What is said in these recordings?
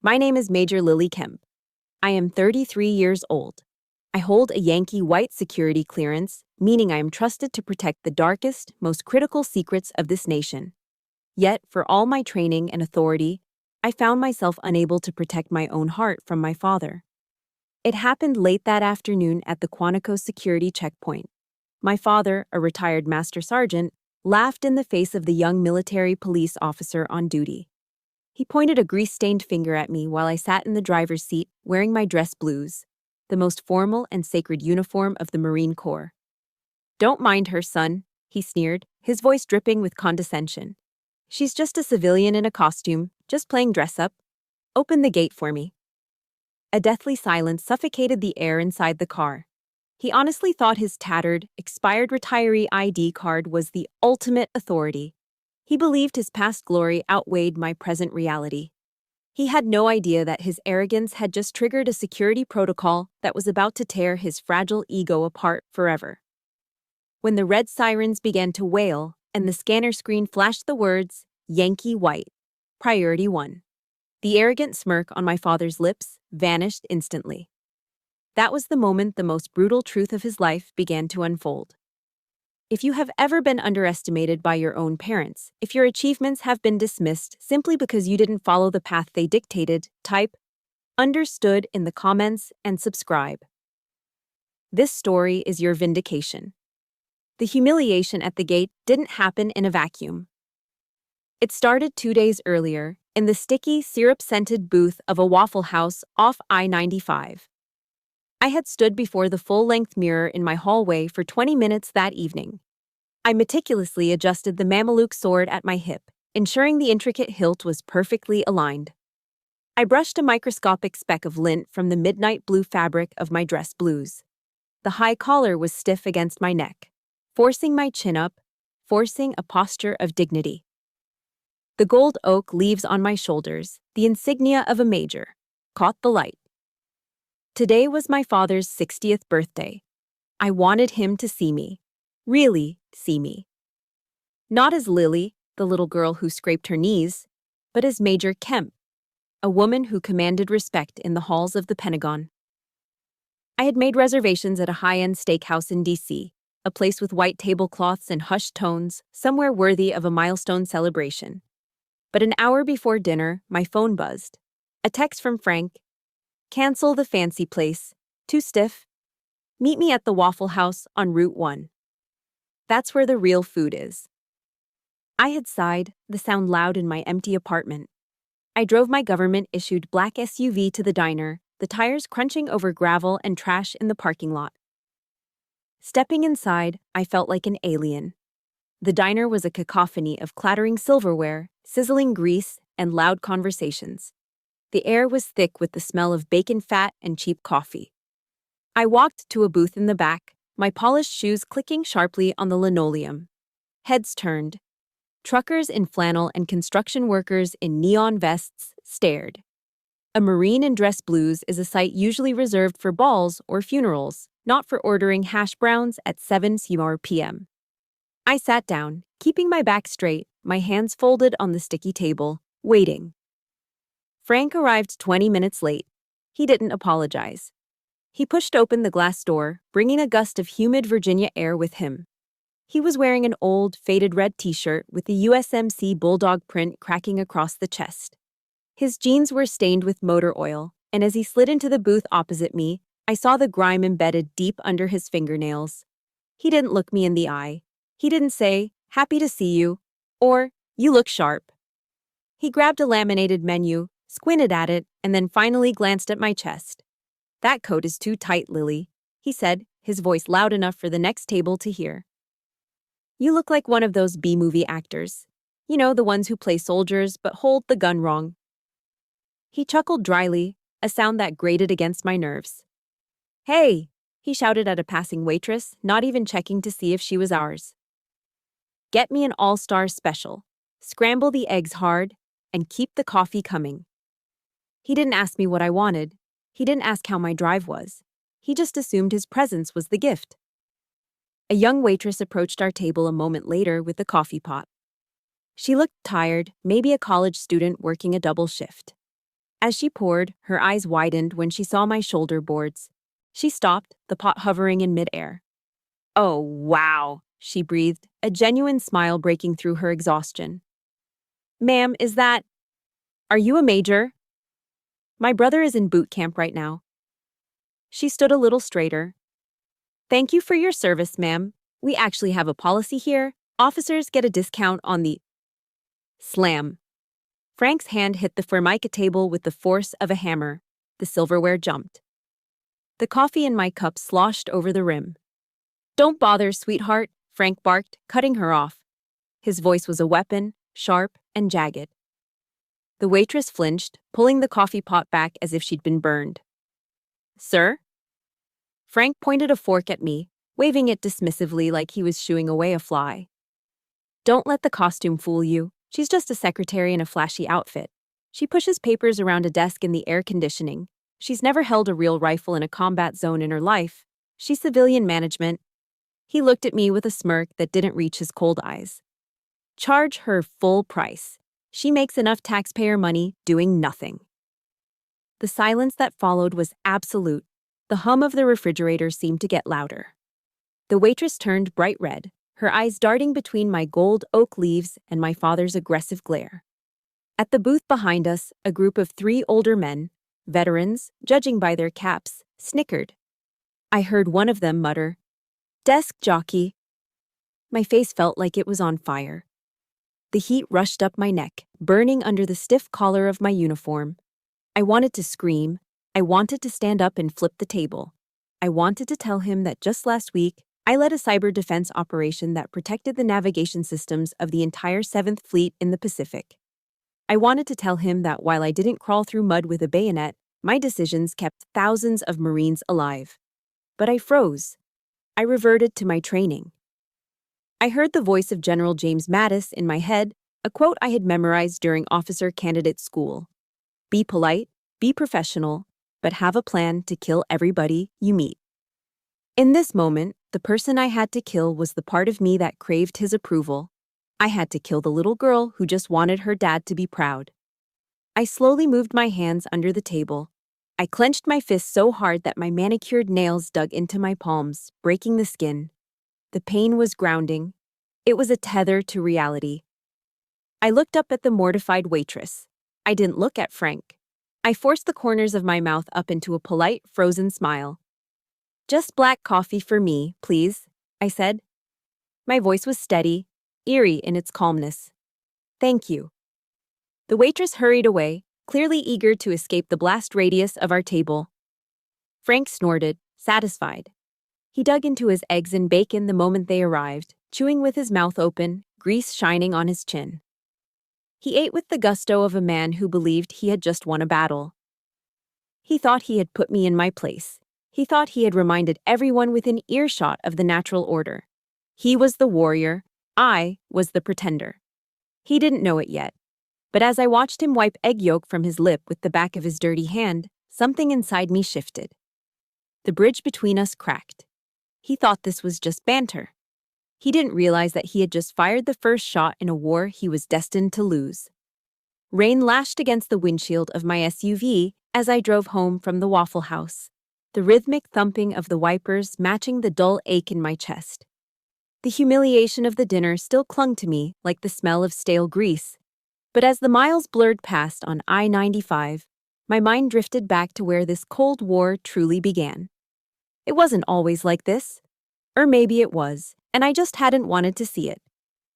My name is Major Lily Kemp. I am 33 years old. I hold a Yankee White security clearance, meaning I am trusted to protect the darkest, most critical secrets of this nation. Yet, for all my training and authority, I found myself unable to protect my own heart from my father. It happened late that afternoon at the Quantico security checkpoint. My father, a retired master sergeant, laughed in the face of the young military police officer on duty. He pointed a grease-stained finger at me while I sat in the driver's seat wearing my dress blues, the most formal and sacred uniform of the Marine Corps. "Don't mind her, son," he sneered, his voice dripping with condescension. "She's just a civilian in a costume, just playing dress-up. Open the gate for me." A deathly silence suffocated the air inside the car. He honestly thought his tattered, expired retiree ID card was the ultimate authority. He believed his past glory outweighed my present reality. He had no idea that his arrogance had just triggered a security protocol that was about to tear his fragile ego apart forever. When the red sirens began to wail and the scanner screen flashed the words, "Yankee White, Priority 1," the arrogant smirk on my father's lips vanished instantly. That was the moment the most brutal truth of his life began to unfold. If you have ever been underestimated by your own parents, if your achievements have been dismissed simply because you didn't follow the path they dictated, type "understood" in the comments and subscribe. This story is your vindication. The humiliation at the gate didn't happen in a vacuum. It started 2 days earlier, in the sticky, syrup-scented booth of a Waffle House off I-95. I had stood before the full-length mirror in my hallway for 20 minutes that evening. I meticulously adjusted the Mameluke sword at my hip, ensuring the intricate hilt was perfectly aligned. I brushed a microscopic speck of lint from the midnight blue fabric of my dress blues. The high collar was stiff against my neck, forcing my chin up, forcing a posture of dignity. The gold oak leaves on my shoulders, the insignia of a major, caught the light. Today was my father's 60th birthday. I wanted him to see me. Really see me. Not as Lily, the little girl who scraped her knees, but as Major Kemp, a woman who commanded respect in the halls of the Pentagon. I had made reservations at a high-end steakhouse in D.C., a place with white tablecloths and hushed tones, somewhere worthy of a milestone celebration. But an hour before dinner, my phone buzzed. A text from Frank. "Cancel the fancy place. Too stiff. Meet me at the Waffle House on Route 1. That's where the real food is." I had sighed, the sound loud in my empty apartment. I drove my government-issued black SUV to the diner, the tires crunching over gravel and trash in the parking lot. Stepping inside, I felt like an alien. The diner was a cacophony of clattering silverware, sizzling grease, and loud conversations. The air was thick with the smell of bacon fat and cheap coffee. I walked to a booth in the back, my polished shoes clicking sharply on the linoleum. Heads turned. Truckers in flannel and construction workers in neon vests stared. A Marine in dress blues is a sight usually reserved for balls or funerals, not for ordering hash browns at 7 p.m. I sat down, keeping my back straight, my hands folded on the sticky table, waiting. Frank arrived 20 minutes late. He didn't apologize. He pushed open the glass door, bringing a gust of humid Virginia air with him. He was wearing an old, faded red t-shirt with the USMC bulldog print cracking across the chest. His jeans were stained with motor oil, and as he slid into the booth opposite me, I saw the grime embedded deep under his fingernails. He didn't look me in the eye. He didn't say, "Happy to see you," or "You look sharp." He grabbed a laminated menu, squinted at it, and then finally glanced at my chest. "That coat is too tight, Lily," he said, his voice loud enough for the next table to hear. "You look like one of those B-movie actors. You know, the ones who play soldiers but hold the gun wrong." He chuckled dryly, a sound that grated against my nerves. "Hey!" he shouted at a passing waitress, not even checking to see if she was ours. "Get me an all-star special. Scramble the eggs hard, and keep the coffee coming." He didn't ask me what I wanted. He didn't ask how my drive was. He just assumed his presence was the gift. A young waitress approached our table a moment later with the coffee pot. She looked tired, maybe a college student working a double shift. As she poured, her eyes widened when she saw my shoulder boards. She stopped, the pot hovering in midair. "Oh, wow," she breathed, a genuine smile breaking through her exhaustion. "Ma'am, are you a major?" "My brother is in boot camp right now." She stood a little straighter. "Thank you for your service, ma'am. We actually have a policy here. Officers get a discount on the—" Slam. Frank's hand hit the formica table with the force of a hammer. The silverware jumped. The coffee in my cup sloshed over the rim. "Don't bother, sweetheart," Frank barked, cutting her off. His voice was a weapon, sharp and jagged. The waitress flinched, pulling the coffee pot back as if she'd been burned. "Sir?" Frank pointed a fork at me, waving it dismissively like he was shooing away a fly. "Don't let the costume fool you. She's just a secretary in a flashy outfit. She pushes papers around a desk in the air conditioning. She's never held a real rifle in a combat zone in her life. She's civilian management." He looked at me with a smirk that didn't reach his cold eyes. "Charge her full price. She makes enough taxpayer money doing nothing." The silence that followed was absolute. The hum of the refrigerator seemed to get louder. The waitress turned bright red, her eyes darting between my gold oak leaves and my father's aggressive glare. At the booth behind us, a group of 3 older men, veterans, judging by their caps, snickered. I heard one of them mutter, "Desk jockey." My face felt like it was on fire. The heat rushed up my neck, burning under the stiff collar of my uniform. I wanted to scream. I wanted to stand up and flip the table. I wanted to tell him that just last week, I led a cyber defense operation that protected the navigation systems of the entire 7th Fleet in the Pacific. I wanted to tell him that while I didn't crawl through mud with a bayonet, my decisions kept thousands of Marines alive. But I froze. I reverted to my training. I heard the voice of General James Mattis in my head, a quote I had memorized during officer candidate school. "Be polite, be professional, but have a plan to kill everybody you meet." In this moment, the person I had to kill was the part of me that craved his approval. I had to kill the little girl who just wanted her dad to be proud. I slowly moved my hands under the table. I clenched my fists so hard that my manicured nails dug into my palms, breaking the skin. The pain was grounding. It was a tether to reality. I looked up at the mortified waitress. I didn't look at Frank. I forced the corners of my mouth up into a polite, frozen smile. "Just black coffee for me, please," I said. My voice was steady, eerie in its calmness. "Thank you." The waitress hurried away, clearly eager to escape the blast radius of our table. Frank snorted, satisfied. He dug into his eggs and bacon the moment they arrived, chewing with his mouth open, grease shining on his chin. He ate with the gusto of a man who believed he had just won a battle. He thought he had put me in my place. He thought he had reminded everyone within earshot of the natural order. He was the warrior. I was the pretender. He didn't know it yet. But as I watched him wipe egg yolk from his lip with the back of his dirty hand, something inside me shifted. The bridge between us cracked. He thought this was just banter. He didn't realize that he had just fired the first shot in a war he was destined to lose. Rain lashed against the windshield of my SUV as I drove home from the Waffle House, the rhythmic thumping of the wipers matching the dull ache in my chest. The humiliation of the dinner still clung to me like the smell of stale grease. But as the miles blurred past on I-95, my mind drifted back to where this Cold War truly began. It wasn't always like this. Or maybe it was, and I just hadn't wanted to see it.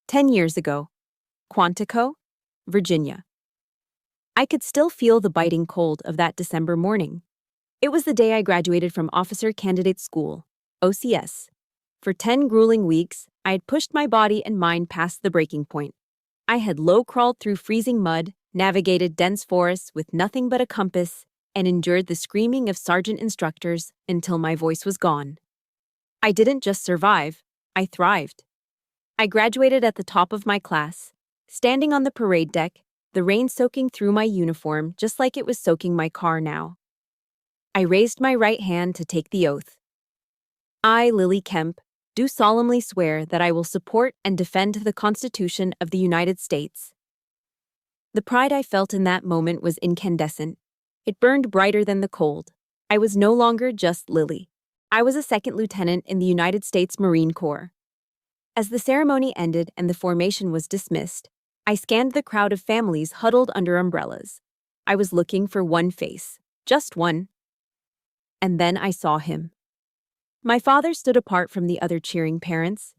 10 years ago. Quantico, Virginia. I could still feel the biting cold of that December morning. It was the day I graduated from Officer Candidate School, OCS. For 10 grueling weeks, I had pushed my body and mind past the breaking point. I had low-crawled through freezing mud, navigated dense forests with nothing but a compass, and endured the screaming of sergeant instructors until my voice was gone. I didn't just survive, I thrived. I graduated at the top of my class, standing on the parade deck, the rain soaking through my uniform just like it was soaking my car now. I raised my right hand to take the oath. I, Lily Kemp, do solemnly swear that I will support and defend the Constitution of the United States. The pride I felt in that moment was incandescent. It burned brighter than the cold. I was no longer just Lily. I was a second lieutenant in the United States Marine Corps. As the ceremony ended and the formation was dismissed, I scanned the crowd of families huddled under umbrellas. I was looking for one face, just one. And then I saw him. My father stood apart from the other cheering parents.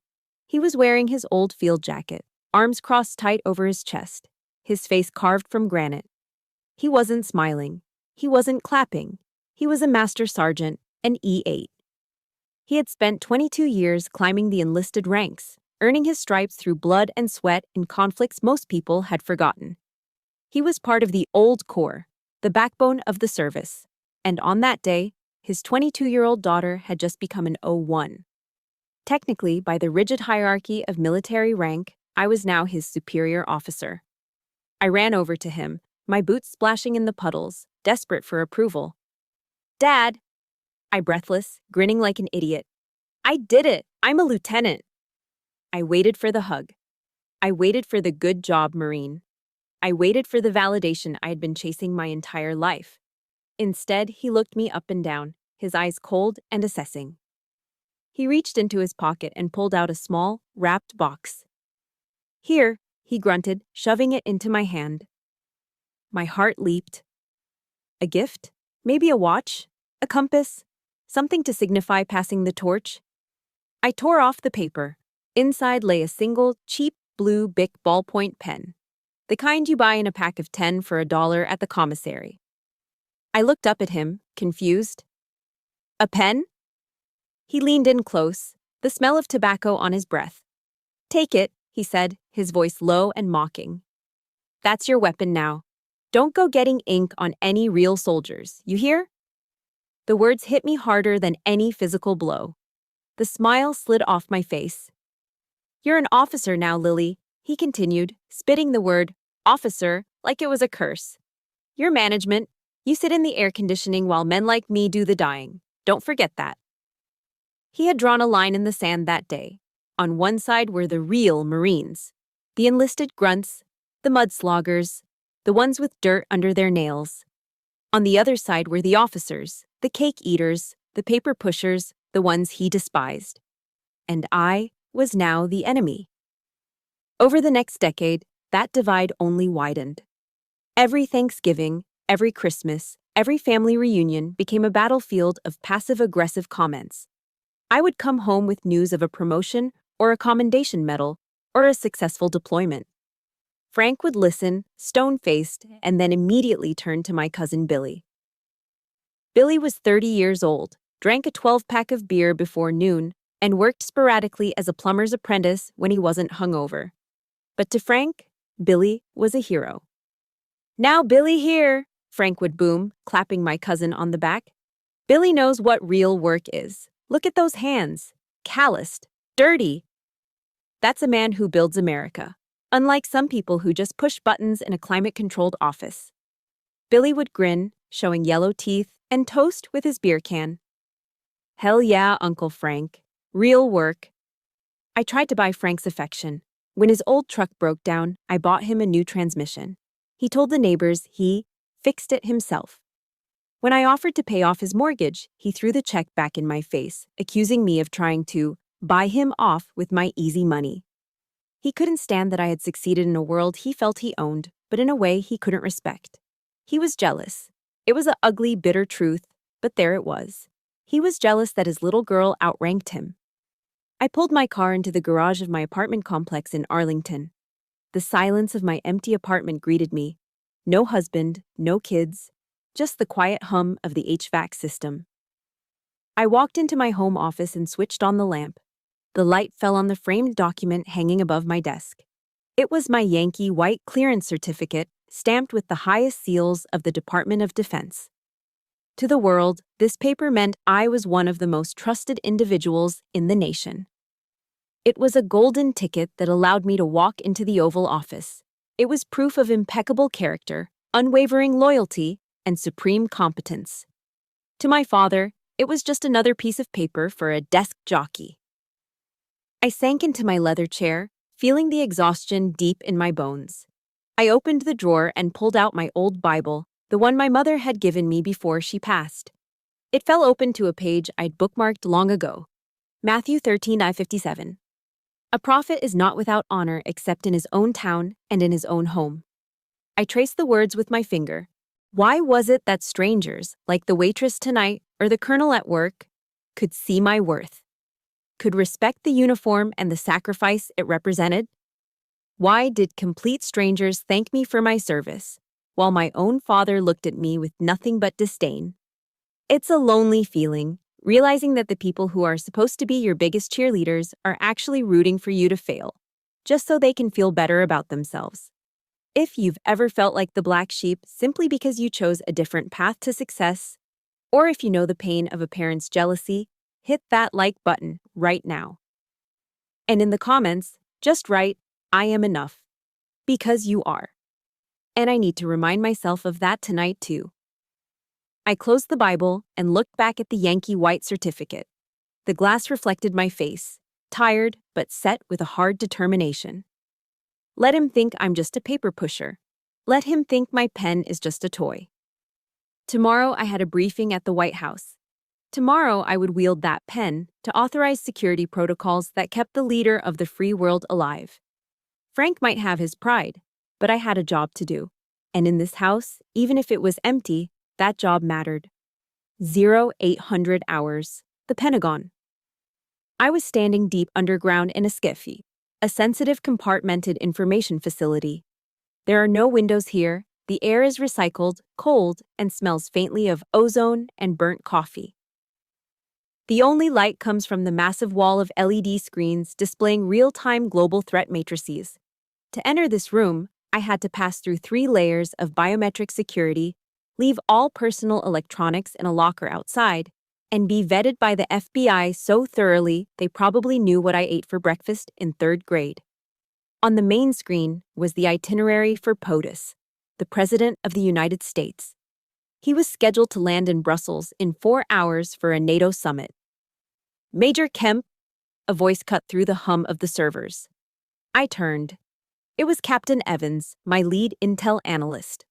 He was wearing his old field jacket, arms crossed tight over his chest, his face carved from granite. He wasn't smiling. He wasn't clapping. He was a master sergeant, an E8. He had spent 22 years climbing the enlisted ranks, earning his stripes through blood and sweat in conflicts most people had forgotten. He was part of the old Corps, the backbone of the service. And on that day, his 22-year-old daughter had just become an 01. Technically, by the rigid hierarchy of military rank, I was now his superior officer. I ran over to him, my boots splashing in the puddles, desperate for approval. "Dad!" I breathless, grinning like an idiot. "I did it! I'm a lieutenant!" I waited for the hug. I waited for the good job, Marine. I waited for the validation I had been chasing my entire life. Instead, he looked me up and down, his eyes cold and assessing. He reached into his pocket and pulled out a small, wrapped box. "Here," he grunted, shoving it into my hand. My heart leaped. A gift? Maybe a watch? A compass? Something to signify passing the torch? I tore off the paper. Inside lay a single, cheap, blue Bic ballpoint pen. The kind you buy in a pack of 10 for $1 at the commissary. I looked up at him, confused. "A pen?" He leaned in close, the smell of tobacco on his breath. "Take it," he said, his voice low and mocking. "That's your weapon now. Don't go getting ink on any real soldiers, you hear?" The words hit me harder than any physical blow. The smile slid off my face. "You're an officer now, Lily," he continued, spitting the word officer like it was a curse. "You're management. You sit in the air conditioning while men like me do the dying. Don't forget that." He had drawn a line in the sand that day. On one side were the real Marines, the enlisted grunts, the mudsloggers, the ones with dirt under their nails. On the other side were the officers, the cake eaters, the paper pushers, the ones he despised. And I was now the enemy. Over the next decade, that divide only widened. Every Thanksgiving, every Christmas, every family reunion became a battlefield of passive-aggressive comments. I would come home with news of a promotion or a commendation medal or a successful deployment. Frank would listen, stone-faced, and then immediately turn to my cousin Billy. Billy was 30 years old, drank a 12-pack of beer before noon, and worked sporadically as a plumber's apprentice when he wasn't hungover. But to Frank, Billy was a hero. "Now Billy here," Frank would boom, clapping my cousin on the back. "Billy knows what real work is. Look at those hands. Calloused. Dirty. That's a man who builds America, unlike some people who just push buttons in a climate-controlled office." Billy would grin, showing yellow teeth, and toast with his beer can. "Hell yeah, Uncle Frank. Real work." I tried to buy Frank's affection. When his old truck broke down, I bought him a new transmission. He told the neighbors he fixed it himself. When I offered to pay off his mortgage, he threw the check back in my face, accusing me of trying to buy him off with my easy money. He couldn't stand that I had succeeded in a world he felt he owned, but in a way he couldn't respect. He was jealous. It was an ugly, bitter truth, but there it was. He was jealous that his little girl outranked him. I pulled my car into the garage of my apartment complex in Arlington. The silence of my empty apartment greeted me. No husband, no kids, just the quiet hum of the HVAC system. I walked into my home office and switched on the lamp. The light fell on the framed document hanging above my desk. It was my Yankee white clearance certificate, stamped with the highest seals of the Department of Defense. To the world, this paper meant I was one of the most trusted individuals in the nation. It was a golden ticket that allowed me to walk into the Oval Office. It was proof of impeccable character, unwavering loyalty, and supreme competence. To my father, it was just another piece of paper for a desk jockey. I sank into my leather chair, feeling the exhaustion deep in my bones. I opened the drawer and pulled out my old Bible, the one my mother had given me before she passed. It fell open to a page I'd bookmarked long ago. Matthew 13:57. A prophet is not without honor except in his own town and in his own home. I traced the words with my finger. Why was it that strangers, like the waitress tonight or the colonel at work, could see my worth, could respect the uniform and the sacrifice it represented? Why did complete strangers thank me for my service, while my own father looked at me with nothing but disdain? It's a lonely feeling, realizing that the people who are supposed to be your biggest cheerleaders are actually rooting for you to fail, just so they can feel better about themselves. If you've ever felt like the black sheep simply because you chose a different path to success, or if you know the pain of a parent's jealousy, hit that like button right now. And in the comments, just write, "I am enough." Because you are. And I need to remind myself of that tonight too. I closed the Bible and looked back at the Yankee white certificate. The glass reflected my face, tired but set with a hard determination. Let him think I'm just a paper pusher. Let him think my pen is just a toy. Tomorrow I had a briefing at the White House. Tomorrow I would wield that pen to authorize security protocols that kept the leader of the free world alive. Frank might have his pride, but I had a job to do. And in this house, even if it was empty, that job mattered. 0800 hours. The Pentagon. I was standing deep underground in a SCIF, a sensitive compartmented information facility. There are no windows here, the air is recycled, cold, and smells faintly of ozone and burnt coffee. The only light comes from the massive wall of LED screens displaying real-time global threat matrices. To enter this room, I had to pass through 3 layers of biometric security, leave all personal electronics in a locker outside, and be vetted by the FBI so thoroughly they probably knew what I ate for breakfast in 3rd grade. On the main screen was the itinerary for POTUS, the President of the United States. He was scheduled to land in Brussels in 4 hours for a NATO summit. "Major Kemp," a voice cut through the hum of the servers. I turned. It was Captain Evans, my lead intel analyst.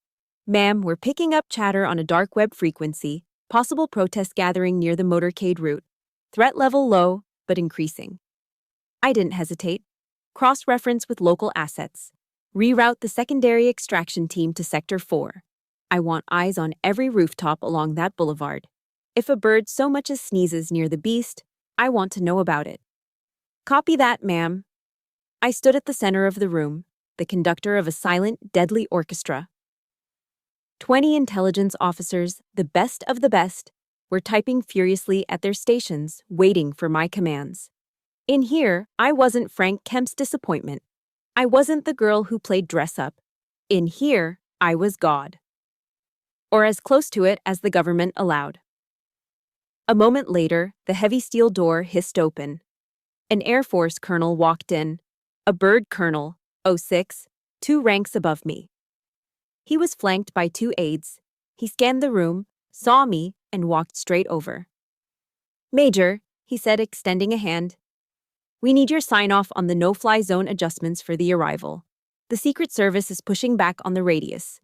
"Ma'am, we're picking up chatter on a dark web frequency, possible protest gathering near the motorcade route. Threat level low, but increasing." I didn't hesitate. Cross-reference with local assets. Reroute the secondary extraction team to Sector 4. I want eyes on every rooftop along that boulevard. If a bird so much as sneezes near the beast, I want to know about it. "Copy that, ma'am." I stood at the center of the room, the conductor of a silent, deadly orchestra. 20 intelligence officers, the best of the best, were typing furiously at their stations, waiting for my commands. In here, I wasn't Frank Kemp's disappointment. I wasn't the girl who played dress-up. In here, I was God. Or as close to it as the government allowed. A moment later, the heavy steel door hissed open. An Air Force colonel walked in. A bird colonel, 06, 2 ranks above me. He was flanked by 2 aides. He scanned the room, saw me, and walked straight over. "Major," he said, extending a hand. "We need your sign-off on the no-fly zone adjustments for the arrival. The Secret Service is pushing back on the radius."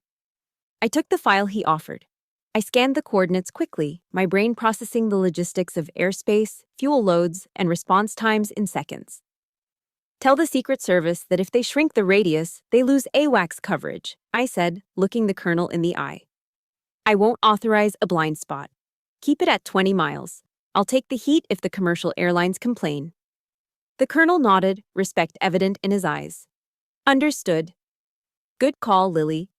I took the file he offered. I scanned the coordinates quickly, my brain processing the logistics of airspace, fuel loads, and response times in seconds. "Tell the Secret Service that if they shrink the radius, they lose AWACS coverage," I said, looking the colonel in the eye. "I won't authorize a blind spot. Keep it at 20 miles. I'll take the heat if the commercial airlines complain." The colonel nodded, respect evident in his eyes. "Understood." "Good call, Lily."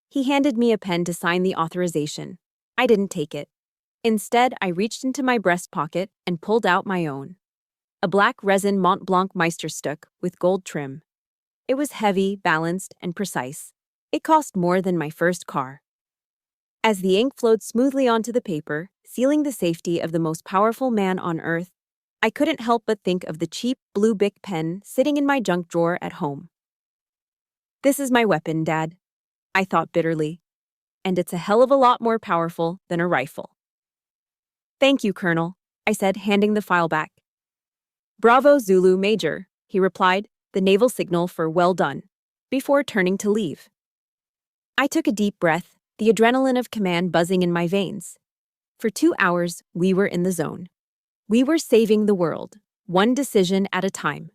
He handed me a pen to sign the authorization. I didn't take it. Instead, I reached into my breast pocket and pulled out my own. A black resin Mont Blanc Meisterstück with gold trim. It was heavy, balanced, and precise. It cost more than my first car. As the ink flowed smoothly onto the paper, sealing the safety of the most powerful man on Earth, I couldn't help but think of the cheap blue Bic pen sitting in my junk drawer at home. "This is my weapon, Dad," I thought bitterly. "And it's a hell of a lot more powerful than a rifle." "Thank you, Colonel," I said, handing the file back. "Bravo, Zulu, Major," he replied, the naval signal for "well done," before turning to leave. I took a deep breath, the adrenaline of command buzzing in my veins. For 2 hours, we were in the zone. We were saving the world, one decision at a time.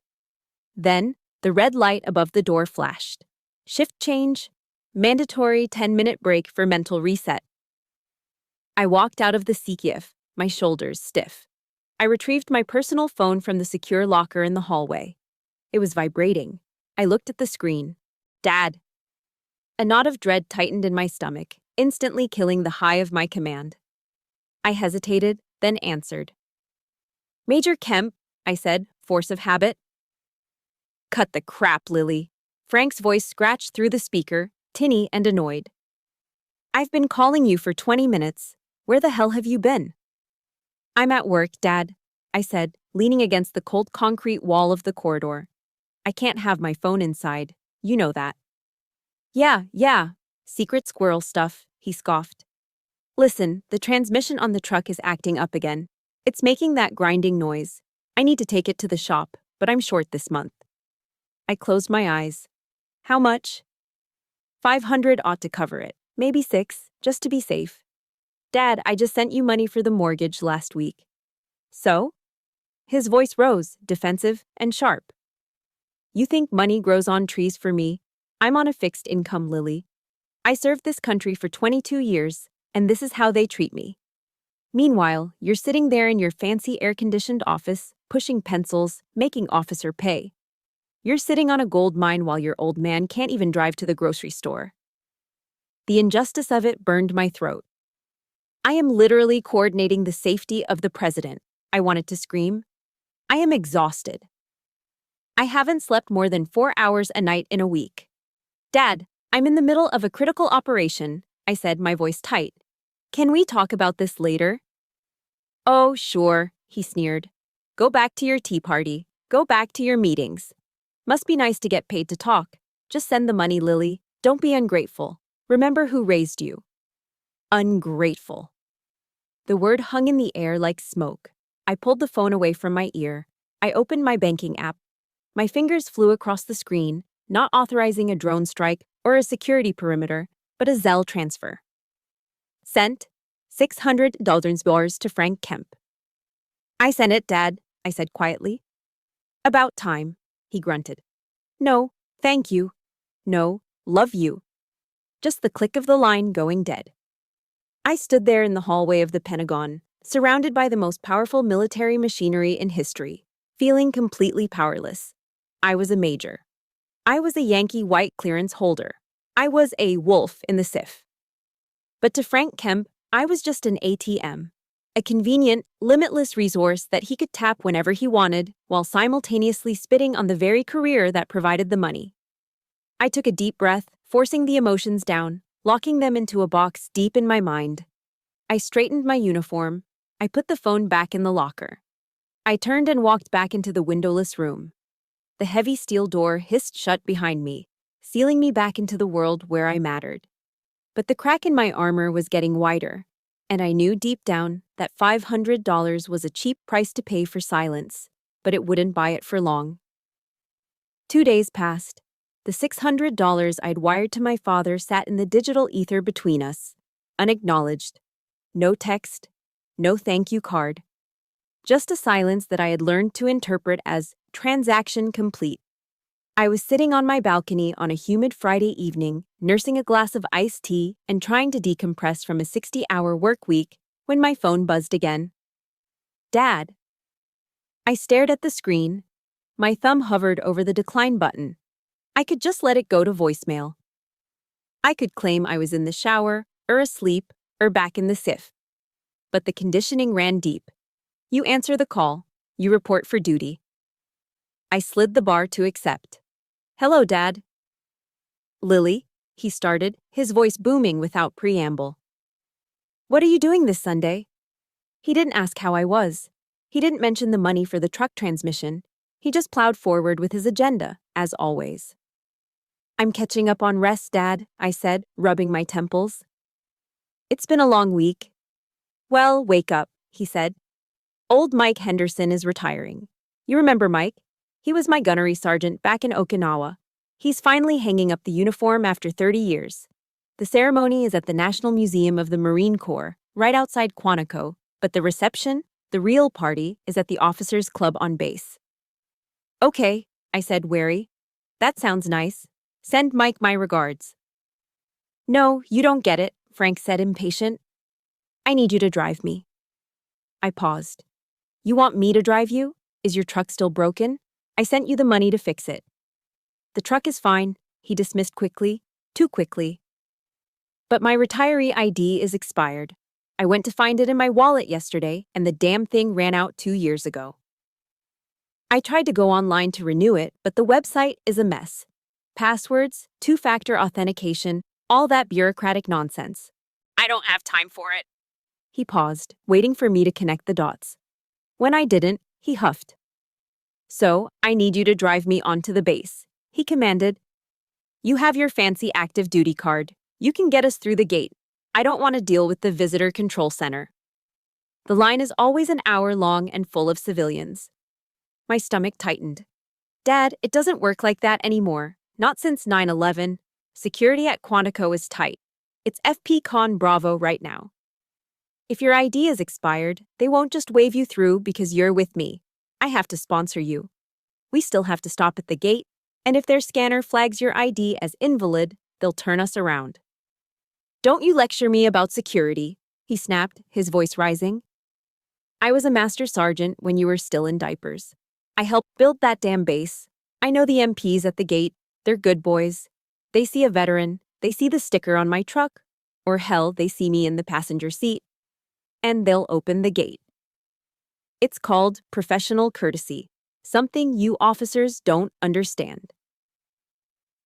Then, the red light above the door flashed. Shift change, mandatory 10-minute break for mental reset. I walked out of the CKIF, my shoulders stiff. I retrieved my personal phone from the secure locker in the hallway. It was vibrating. I looked at the screen. Dad. A knot of dread tightened in my stomach, instantly killing the high of my command. I hesitated, then answered. Major Kemp, I said, force of habit. Cut the crap, Lily. Frank's voice scratched through the speaker, tinny and annoyed. I've been calling you for 20 minutes. Where the hell have you been? I'm at work, Dad, I said, leaning against the cold concrete wall of the corridor. I can't have my phone inside. You know that. Yeah, secret squirrel stuff, he scoffed. Listen, the transmission on the truck is acting up again. It's making that grinding noise. I need to take it to the shop, but I'm short this month. I closed my eyes. How much? 500 ought to cover it. Maybe 6, just to be safe. Dad, I just sent you money for the mortgage last week. So? His voice rose, defensive and sharp. You think money grows on trees for me? I'm on a fixed income, Lily. I served this country for 22 years, and this is how they treat me. Meanwhile, you're sitting there in your fancy air-conditioned office, pushing pencils, making officer pay. You're sitting on a gold mine while your old man can't even drive to the grocery store. The injustice of it burned my throat. I am literally coordinating the safety of the president, I wanted to scream. I am exhausted. I haven't slept more than 4 hours a night in a week. Dad, I'm in the middle of a critical operation, I said, my voice tight. Can we talk about this later? Oh, sure, he sneered. Go back to your tea party. Go back to your meetings. Must be nice to get paid to talk. Just send the money, Lily. Don't be ungrateful. Remember who raised you. Ungrateful. The word hung in the air like smoke. I pulled the phone away from my ear. I opened my banking app. My fingers flew across the screen, not authorizing a drone strike or a security perimeter, but a Zelle transfer. Sent $600 to Frank Kemp. I sent it, Dad, I said quietly. About time, he grunted. No, thank you. No, love you. Just the click of the line going dead. I stood there in the hallway of the Pentagon, surrounded by the most powerful military machinery in history, feeling completely powerless. I was a major. I was a Yankee white clearance holder. I was a wolf in the SIF. But to Frank Kemp, I was just an ATM, a convenient, limitless resource that he could tap whenever he wanted, while simultaneously spitting on the very career that provided the money. I took a deep breath, forcing the emotions down, locking them into a box deep in my mind. I straightened my uniform. I put the phone back in the locker. I turned and walked back into the windowless room. The heavy steel door hissed shut behind me, sealing me back into the world where I mattered. But the crack in my armor was getting wider, and I knew deep down that $500 was a cheap price to pay for silence, but it wouldn't buy it for long. 2 days passed. The $600 I'd wired to my father sat in the digital ether between us, unacknowledged. No text, no thank you card. Just a silence that I had learned to interpret as transaction complete. I was sitting on my balcony on a humid Friday evening, nursing a glass of iced tea and trying to decompress from a 60-hour work week when my phone buzzed again. Dad. I stared at the screen. My thumb hovered over the decline button. I could just let it go to voicemail. I could claim I was in the shower, or asleep, or back in the SIF. But the conditioning ran deep. You answer the call. You report for duty. I slid the bar to accept. Hello, Dad. Lily, he started, his voice booming without preamble. What are you doing this Sunday? He didn't ask how I was. He didn't mention the money for the truck transmission. He just plowed forward with his agenda, as always. I'm catching up on rest, Dad, I said, rubbing my temples. It's been a long week. Well, wake up, he said. Old Mike Henderson is retiring. You remember Mike? He was my gunnery sergeant back in Okinawa. He's finally hanging up the uniform after 30 years. The ceremony is at the National Museum of the Marine Corps, right outside Quantico, but the reception, the real party, is at the officers' club on base. Okay, I said, wary. That sounds nice. Send Mike my regards. No, you don't get it, Frank said, impatient. I need you to drive me. I paused. You want me to drive you? Is your truck still broken? I sent you the money to fix it. The truck is fine, he dismissed quickly, too quickly. But my retiree ID is expired. I went to find it in my wallet yesterday, and the damn thing ran out 2 years ago. I tried to go online to renew it, but the website is a mess. Passwords, two-factor authentication, all that bureaucratic nonsense. I don't have time for it. He paused, waiting for me to connect the dots. When I didn't, he huffed. So, I need you to drive me onto the base, he commanded. You have your fancy active duty card. You can get us through the gate. I don't want to deal with the visitor control center. The line is always an hour long and full of civilians. My stomach tightened. Dad, it doesn't work like that anymore. Not since 9/11. Security at Quantico is tight. It's FP Con Bravo right now. If your ID is expired, they won't just wave you through because you're with me. I have to sponsor you. We still have to stop at the gate, and if their scanner flags your ID as invalid, they'll turn us around. Don't you lecture me about security, he snapped, his voice rising. I was a master sergeant when you were still in diapers. I helped build that damn base. I know the MPs at the gate. They're good boys. They see a veteran, they see the sticker on my truck, or hell, they see me in the passenger seat, and they'll open the gate. It's called professional courtesy, something you officers don't understand.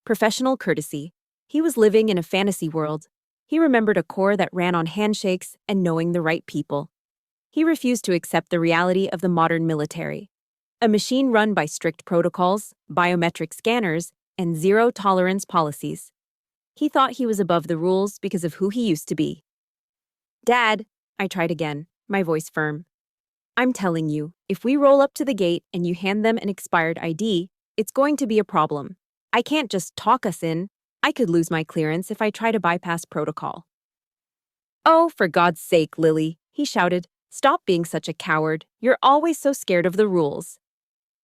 Professional courtesy. He was living in a fantasy world. He remembered a corps that ran on handshakes and knowing the right people. He refused to accept the reality of the modern military. A machine run by strict protocols, biometric scanners, and zero-tolerance policies. He thought he was above the rules because of who he used to be. Dad, I tried again, my voice firm. I'm telling you, if we roll up to the gate and you hand them an expired ID, it's going to be a problem. I can't just talk us in. I could lose my clearance if I try to bypass protocol. Oh, for God's sake, Lily, he shouted. Stop being such a coward. You're always so scared of the rules.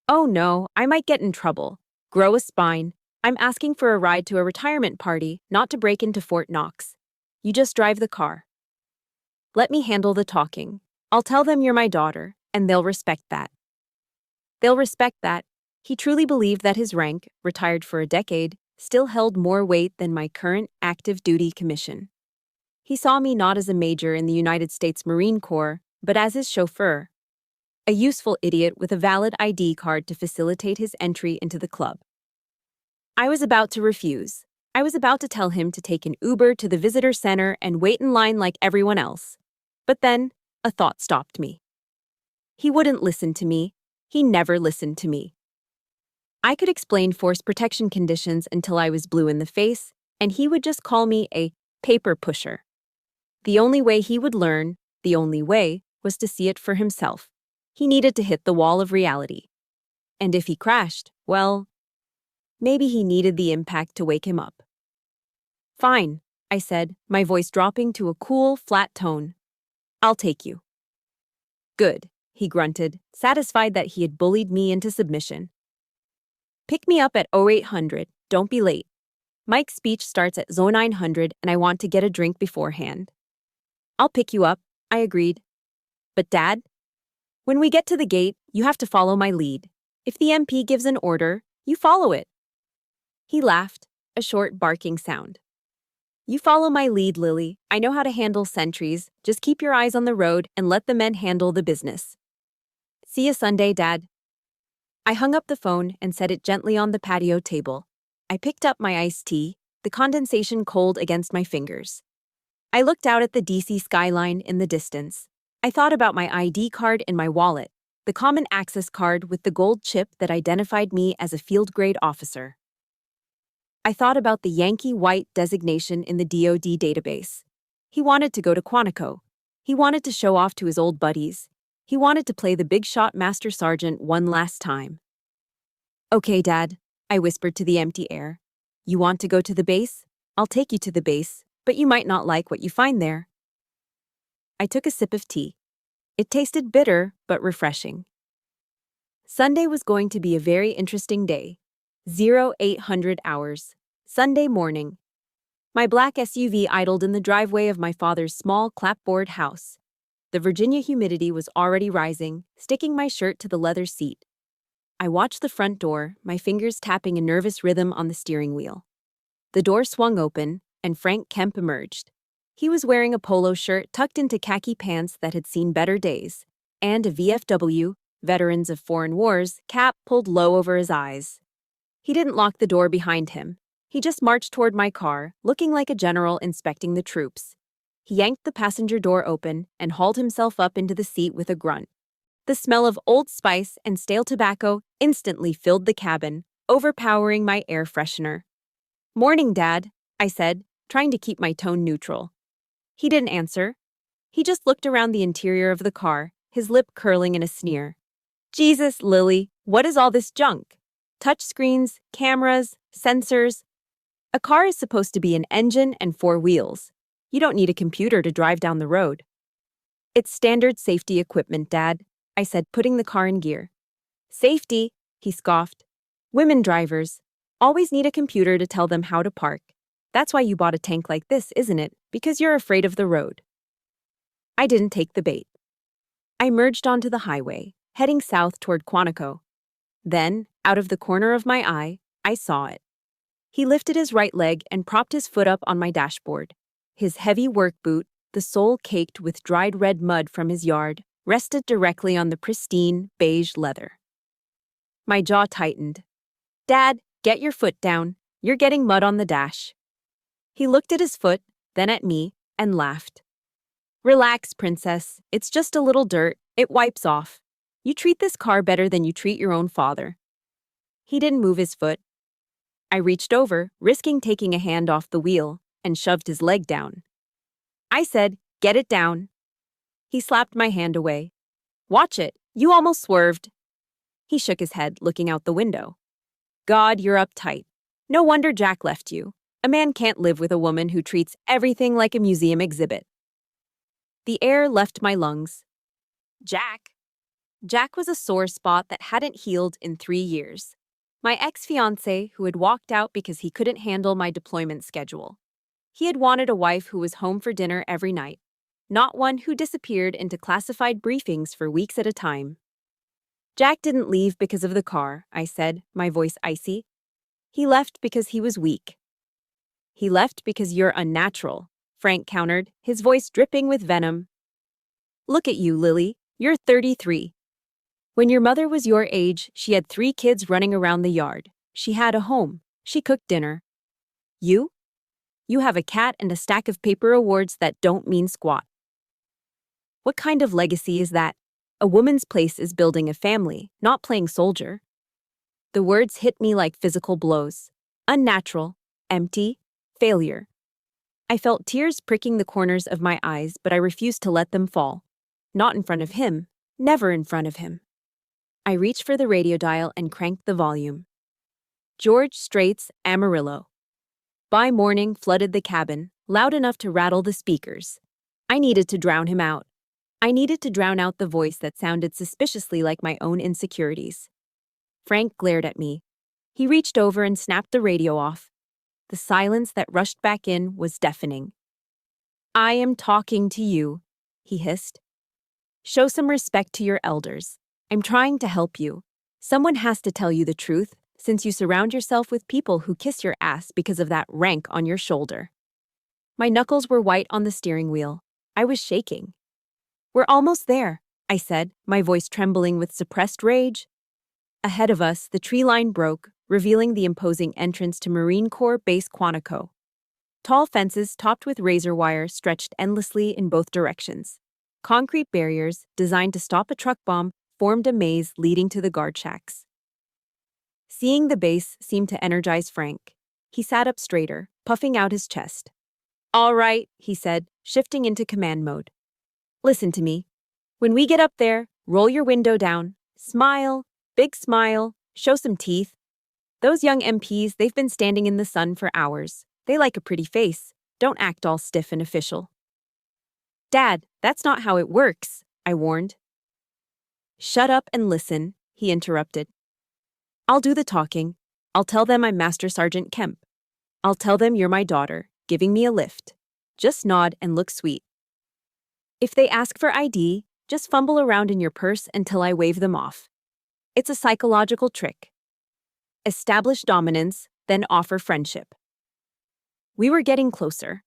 Oh no, I might get in trouble. Grow a spine. I'm asking for a ride to a retirement party, not to break into Fort Knox. You just drive the car. Let me handle the talking. I'll tell them you're my daughter, and they'll respect that. They'll respect that. He truly believed that his rank, retired for a decade, still held more weight than my current active duty commission. He saw me not as a major in the United States Marine Corps, but as his chauffeur. A useful idiot with a valid ID card to facilitate his entry into the club. I was about to refuse. I was about to tell him to take an Uber to the visitor center and wait in line like everyone else. But then, a thought stopped me. He wouldn't listen to me. He never listened to me. I could explain force protection conditions until I was blue in the face, and he would just call me a paper pusher. The only way he would learn, the only way, was to see it for himself. He needed to hit the wall of reality. And if he crashed, well, maybe he needed the impact to wake him up. Fine, I said, my voice dropping to a cool, flat tone. I'll take you. Good, he grunted, satisfied that he had bullied me into submission. Pick me up at 0800, don't be late. Mike's speech starts at 0900 and I want to get a drink beforehand. I'll pick you up, I agreed. But Dad, when we get to the gate, you have to follow my lead. If the MP gives an order, you follow it. He laughed, a short barking sound. You follow my lead, Lily. I know how to handle sentries. Just keep your eyes on the road and let the men handle the business. See you Sunday, Dad. I hung up the phone and set it gently on the patio table. I picked up my iced tea, the condensation cold against my fingers. I looked out at the DC skyline in the distance. I thought about my ID card in my wallet, the common access card with the gold chip that identified me as a field-grade officer. I thought about the Yankee White designation in the DoD database. He wanted to go to Quantico. He wanted to show off to his old buddies. He wanted to play the big shot master sergeant one last time. Okay, Dad, I whispered to the empty air. You want to go to the base? I'll take you to the base, but you might not like what you find there. I took a sip of tea. It tasted bitter, but refreshing. Sunday was going to be a very interesting day. 0800 hours. Sunday morning. My black SUV idled in the driveway of my father's small clapboard house. The Virginia humidity was already rising, sticking my shirt to the leather seat. I watched the front door, my fingers tapping a nervous rhythm on the steering wheel. The door swung open, and Frank Kemp emerged. He was wearing a polo shirt tucked into khaki pants that had seen better days, and a VFW, Veterans of Foreign Wars, cap pulled low over his eyes. He didn't lock the door behind him. He just marched toward my car, looking like a general inspecting the troops. He yanked the passenger door open and hauled himself up into the seat with a grunt. The smell of Old Spice and stale tobacco instantly filled the cabin, overpowering my air freshener. "Morning, Dad," I said, trying to keep my tone neutral. He didn't answer. He just looked around the interior of the car, his lip curling in a sneer. "Jesus, Lily, what is all this junk? Touchscreens, cameras, sensors. A car is supposed to be an engine and 4 wheels. You don't need a computer to drive down the road." "It's standard safety equipment, Dad," I said, putting the car in gear. "Safety," he scoffed. "Women drivers always need a computer to tell them how to park. That's why you bought a tank like this, isn't it? Because you're afraid of the road." I didn't take the bait. I merged onto the highway, heading south toward Quantico. Then, out of the corner of my eye, I saw it. He lifted his right leg and propped his foot up on my dashboard. His heavy work boot, the sole caked with dried red mud from his yard, rested directly on the pristine, beige leather. My jaw tightened. "Dad, get your foot down. You're getting mud on the dash." He looked at his foot, then at me, and laughed. "Relax, princess. It's just a little dirt. It wipes off. You treat this car better than you treat your own father." He didn't move his foot. I reached over, risking taking a hand off the wheel, and shoved his leg down. I said, "Get it down." He slapped my hand away. "Watch it. You almost swerved." He shook his head, looking out the window. "God, you're uptight. No wonder Jack left you. A man can't live with a woman who treats everything like a museum exhibit." The air left my lungs. Jack. Jack was a sore spot that hadn't healed in 3 years. My ex-fiancé who had walked out because he couldn't handle my deployment schedule. He had wanted a wife who was home for dinner every night, not one who disappeared into classified briefings for weeks at a time. "Jack didn't leave because of the car," I said, my voice icy. "He left because he was weak." "He left because you're unnatural," Frank countered, his voice dripping with venom. "Look at you, Lily. You're 33. When your mother was your age, she had 3 kids running around the yard. She had a home. She cooked dinner. You? You have a cat and a stack of paper awards that don't mean squat. What kind of legacy is that? A woman's place is building a family, not playing soldier." The words hit me like physical blows. Unnatural, empty, failure. I felt tears pricking the corners of my eyes, but I refused to let them fall. Not in front of him, never in front of him. I reached for the radio dial and cranked the volume. George Strait's Amarillo. By morning flooded the cabin, loud enough to rattle the speakers. I needed to drown him out. I needed to drown out the voice that sounded suspiciously like my own insecurities. Frank glared at me. He reached over and snapped the radio off. The silence that rushed back in was deafening. "I am talking to you," he hissed. "Show some respect to your elders. I'm trying to help you. Someone has to tell you the truth, since you surround yourself with people who kiss your ass because of that rank on your shoulder." My knuckles were white on the steering wheel. I was shaking. "We're almost there," I said, my voice trembling with suppressed rage. Ahead of us, the tree line broke, revealing the imposing entrance to Marine Corps Base Quantico. Tall fences topped with razor wire stretched endlessly in both directions. Concrete barriers, designed to stop a truck bomb, formed a maze leading to the guard shacks. Seeing the base seemed to energize Frank. He sat up straighter, puffing out his chest. "All right," he said, shifting into command mode. "Listen to me. When we get up there, roll your window down, smile, big smile, show some teeth. Those young MPs, they've been standing in the sun for hours. They like a pretty face. Don't act all stiff and official. Dad, that's not how it works, I warned. Shut up and listen, he interrupted. I'll do the talking. I'll tell them I'm Master Sergeant Kemp. I'll tell them you're my daughter, giving me a lift. Just nod and look sweet. If they ask for ID, just fumble around in your purse until I wave them off. It's a psychological trick. Establish dominance, then offer friendship. We were getting closer.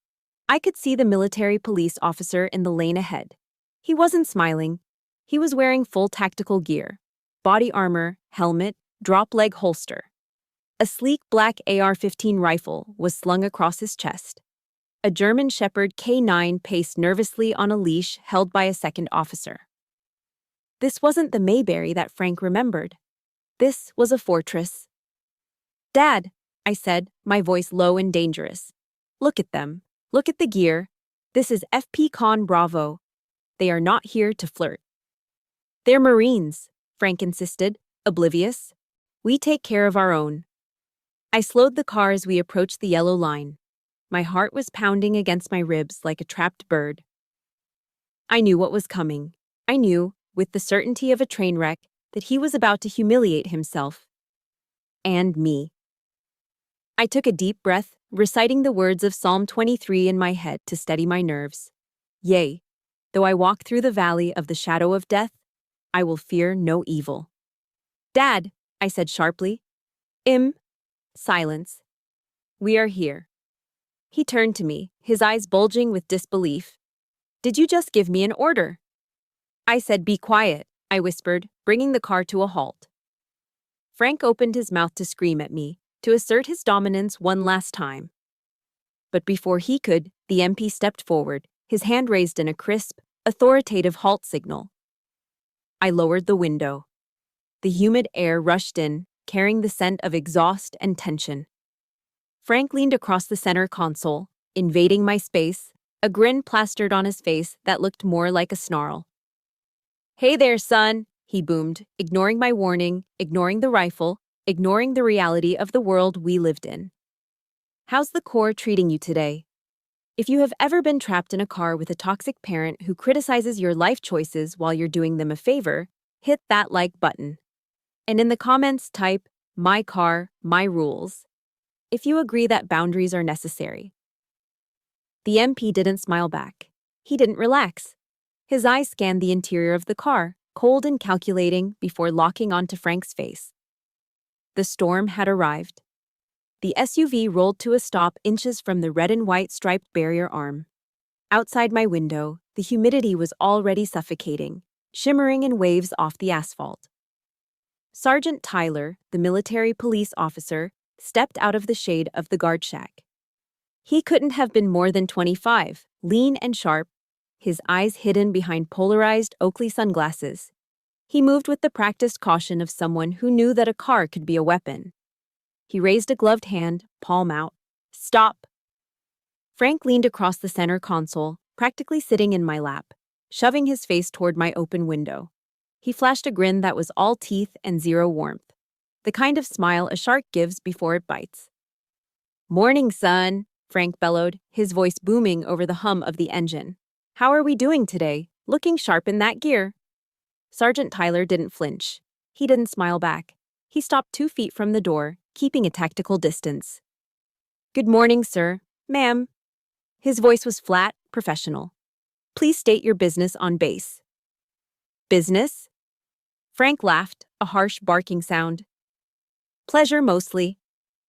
I could see the military police officer in the lane ahead. He wasn't smiling. He was wearing full tactical gear, body armor, helmet, drop-leg holster. A sleek black AR-15 rifle was slung across his chest. A German Shepherd K9 paced nervously on a leash held by a second officer. This wasn't the Mayberry that Frank remembered. This was a fortress. Dad, I said, my voice low and dangerous. Look at them. Look at the gear. This is FP Con Bravo. They are not here to flirt. They're Marines, Frank insisted, oblivious. We take care of our own. I slowed the car as we approached the yellow line. My heart was pounding against my ribs like a trapped bird. I knew what was coming. I knew, with the certainty of a train wreck, that he was about to humiliate himself. And me. I took a deep breath, reciting the words of Psalm 23 in my head to steady my nerves. Yea, though I walk through the valley of the shadow of death, I will fear no evil. Dad, I said sharply. Silence. We are here. He turned to me, his eyes bulging with disbelief. Did you just give me an order? I said, be quiet, I whispered, bringing the car to a halt. Frank opened his mouth to scream at me, to assert his dominance one last time. But before he could, the MP stepped forward, his hand raised in a crisp, authoritative halt signal. I lowered the window. The humid air rushed in, carrying the scent of exhaust and tension. Frank leaned across the center console, invading my space, a grin plastered on his face that looked more like a snarl. Hey there, son, he boomed, ignoring my warning, ignoring the rifle, ignoring the reality of the world we lived in. How's the Corps treating you today? If you have ever been trapped in a car with a toxic parent who criticizes your life choices while you're doing them a favor, hit that like button. And in the comments type, my car, my rules, if you agree that boundaries are necessary. The MP didn't smile back. He didn't relax. His eyes scanned the interior of the car, cold and calculating, before locking onto Frank's face. The storm had arrived. The SUV rolled to a stop inches from the red and white striped barrier arm. Outside my window, the humidity was already suffocating, shimmering in waves off the asphalt. Sergeant Tyler, the military police officer, stepped out of the shade of the guard shack. He couldn't have been more than 25, lean and sharp, his eyes hidden behind polarized Oakley sunglasses. He moved with the practiced caution of someone who knew that a car could be a weapon. He raised a gloved hand, palm out. Stop! Frank leaned across the center console, practically sitting in my lap, shoving his face toward my open window. He flashed a grin that was all teeth and zero warmth, the kind of smile a shark gives before it bites. Morning, son, Frank bellowed, his voice booming over the hum of the engine. How are we doing today? Looking sharp in that gear. Sergeant Tyler didn't flinch. He didn't smile back. He stopped 2 feet from the door, keeping a tactical distance. Good morning, sir. Ma'am. His voice was flat, professional. Please state your business on base. Business? Frank laughed, a harsh barking sound. Pleasure mostly.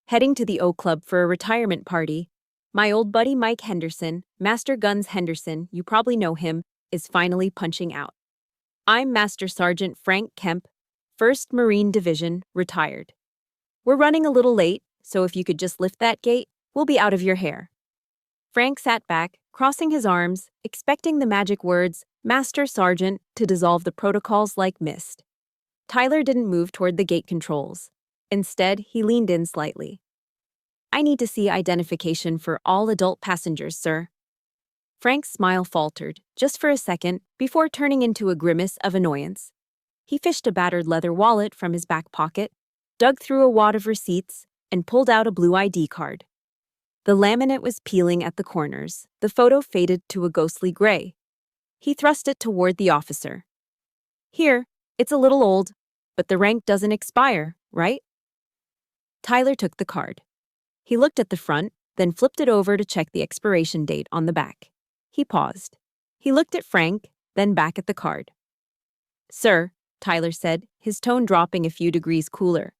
Heading to the O Club for a retirement party. My old buddy Mike Henderson, Master Guns Henderson, you probably know him, is finally punching out. I'm Master Sergeant Frank Kemp, 1st Marine Division, retired. We're running a little late, so if you could just lift that gate, we'll be out of your hair. Frank sat back, crossing his arms, expecting the magic words, Master Sergeant, to dissolve the protocols like mist. Tyler didn't move toward the gate controls. Instead, he leaned in slightly. I need to see identification for all adult passengers, sir. Frank's smile faltered, just for a second, before turning into a grimace of annoyance. He fished a battered leather wallet from his back pocket, dug through a wad of receipts, and pulled out a blue ID card. The laminate was peeling at the corners. The photo faded to a ghostly gray. He thrust it toward the officer. Here, it's a little old, but the rank doesn't expire, right? Tyler took the card. He looked at the front, then flipped it over to check the expiration date on the back. He paused. He looked at Frank, then back at the card. Sir, Tyler said, his tone dropping a few degrees cooler.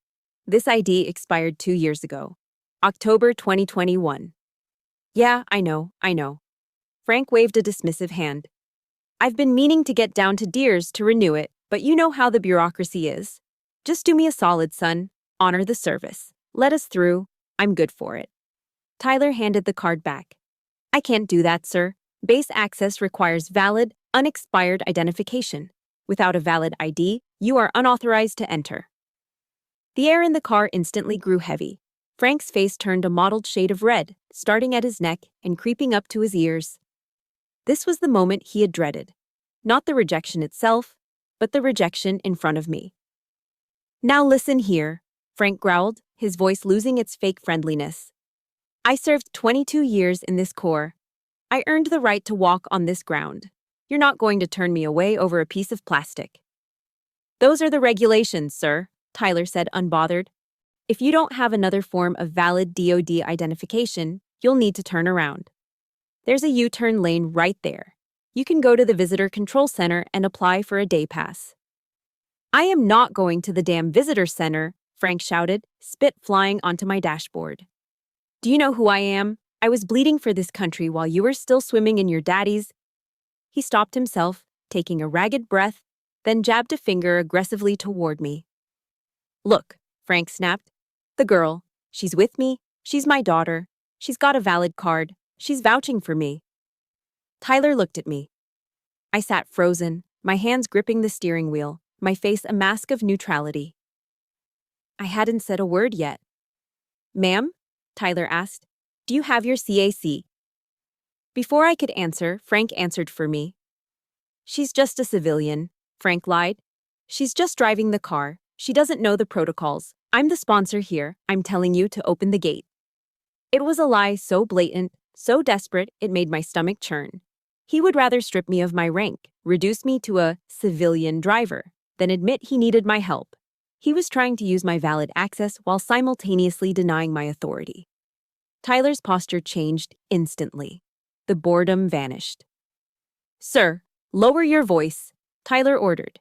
This ID expired 2 years ago. October 2021. Yeah, I know. Frank waved a dismissive hand. I've been meaning to get down to Deers to renew it, but you know how the bureaucracy is. Just do me a solid, son. Honor the service. Let us through. I'm good for it. Tyler handed the card back. I can't do that, sir. Base access requires valid, unexpired identification. Without a valid ID, you are unauthorized to enter. The air in the car instantly grew heavy. Frank's face turned a mottled shade of red, starting at his neck and creeping up to his ears. This was the moment he had dreaded. Not the rejection itself, but the rejection in front of me. Now listen here, Frank growled, his voice losing its fake friendliness. I served 22 years in this corps. I earned the right to walk on this ground. You're not going to turn me away over a piece of plastic. Those are the regulations, sir, Tyler said unbothered. If you don't have another form of valid DoD identification, you'll need to turn around. There's a U-turn lane right there. You can go to the Visitor Control Center and apply for a day pass. I am not going to the damn Visitor Center, Frank shouted, spit flying onto my dashboard. Do you know who I am? I was bleeding for this country while you were still swimming in your daddy's. He stopped himself, taking a ragged breath, then jabbed a finger aggressively toward me. Look, Frank snapped. The girl. She's with me. She's my daughter. She's got a valid card. She's vouching for me. Tyler looked at me. I sat frozen, my hands gripping the steering wheel, my face a mask of neutrality. I hadn't said a word yet. Ma'am? Tyler asked. Do you have your CAC? Before I could answer, Frank answered for me. She's just a civilian, Frank lied. She's just driving the car. She doesn't know the protocols. I'm the sponsor here. I'm telling you to open the gate. It was a lie so blatant, so desperate, it made my stomach churn. He would rather strip me of my rank, reduce me to a civilian driver, than admit he needed my help. He was trying to use my valid access while simultaneously denying my authority. Tyler's posture changed instantly. The boredom vanished. Sir, lower your voice, Tyler ordered.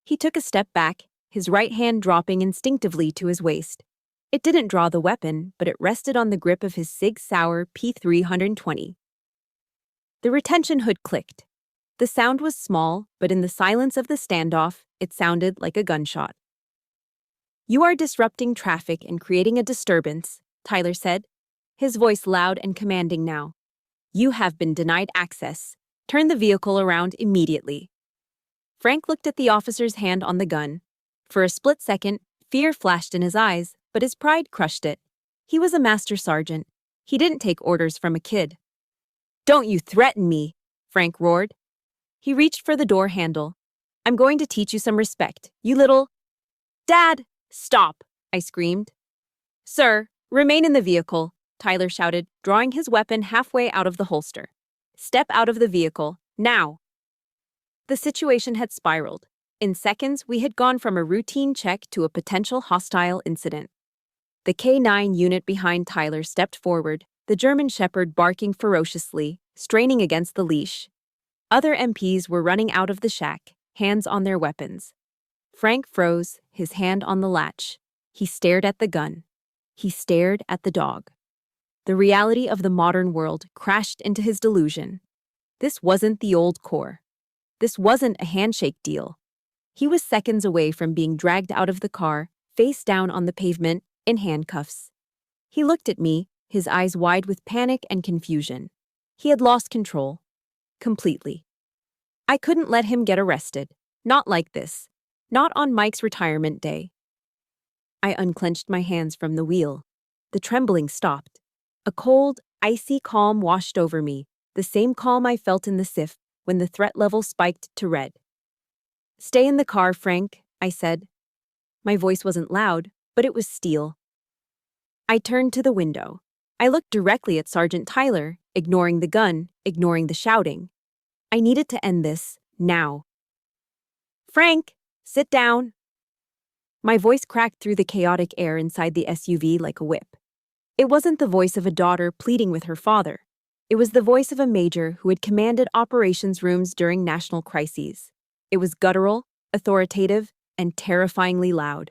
He took a step back, his right hand dropping instinctively to his waist. It didn't draw the weapon, but it rested on the grip of his Sig Sauer P320. The retention hood clicked. The sound was small, but in the silence of the standoff, it sounded like a gunshot. You are disrupting traffic and creating a disturbance, Tyler said, his voice loud and commanding now. You have been denied access. Turn the vehicle around immediately. Frank looked at the officer's hand on the gun. For a split second, fear flashed in his eyes, but his pride crushed it. He was a master sergeant. He didn't take orders from a kid. Don't you threaten me, Frank roared. He reached for the door handle. I'm going to teach you some respect, you little... Dad, stop, I screamed. Sir, remain in the vehicle, Tyler shouted, drawing his weapon halfway out of the holster. Step out of the vehicle, now. The situation had spiraled. In seconds, we had gone from a routine check to a potential hostile incident. The K-9 unit behind Tyler stepped forward, the German Shepherd barking ferociously, straining against the leash. Other MPs were running out of the shack, hands on their weapons. Frank froze, his hand on the latch. He stared at the gun. He stared at the dog. The reality of the modern world crashed into his delusion. This wasn't the old Corps. This wasn't a handshake deal. He was seconds away from being dragged out of the car, face down on the pavement, in handcuffs. He looked at me, his eyes wide with panic and confusion. He had lost control. Completely. I couldn't let him get arrested. Not like this. Not on Mike's retirement day. I unclenched my hands from the wheel. The trembling stopped. A cold, icy calm washed over me, the same calm I felt in the SIF when the threat level spiked to red. Stay in the car, Frank, I said. My voice wasn't loud, but it was steel. I turned to the window. I looked directly at Sergeant Tyler, ignoring the gun, ignoring the shouting. I needed to end this, now. Frank, sit down. My voice cracked through the chaotic air inside the SUV like a whip. It wasn't the voice of a daughter pleading with her father. It was the voice of a major who had commanded operations rooms during national crises. It was guttural, authoritative, and terrifyingly loud.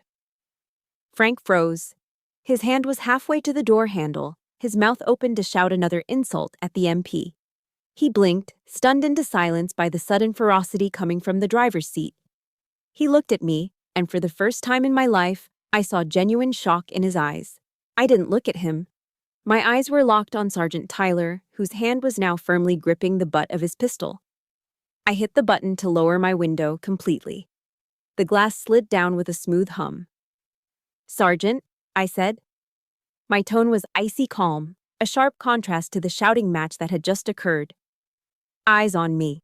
Frank froze. His hand was halfway to the door handle, his mouth open to shout another insult at the MP. He blinked, stunned into silence by the sudden ferocity coming from the driver's seat. He looked at me, and for the first time in my life, I saw genuine shock in his eyes. I didn't look at him. My eyes were locked on Sergeant Tyler, whose hand was now firmly gripping the butt of his pistol. I hit the button to lower my window completely. The glass slid down with a smooth hum. "Sergeant," I said. My tone was icy calm, a sharp contrast to the shouting match that had just occurred. "Eyes on me."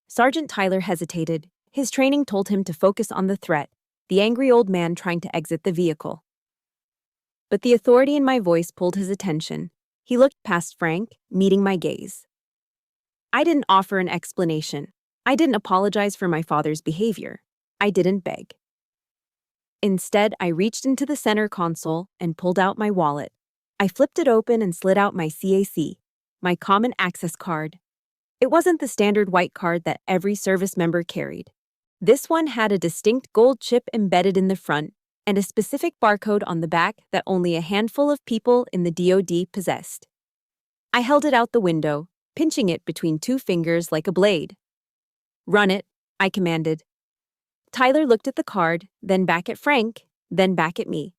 Sergeant Tyler hesitated. His training told him to focus on the threat, the angry old man trying to exit the vehicle. But the authority in my voice pulled his attention. He looked past Frank, meeting my gaze. I didn't offer an explanation. I didn't apologize for my father's behavior. I didn't beg. Instead, I reached into the center console and pulled out my wallet. I flipped it open and slid out my CAC, my common access card. It wasn't the standard white card that every service member carried. This one had a distinct gold chip embedded in the front and a specific barcode on the back that only a handful of people in the DoD possessed. I held it out the window, pinching it between two fingers like a blade. "Run it," I commanded. Tyler looked at the card, then back at Frank, then back at me.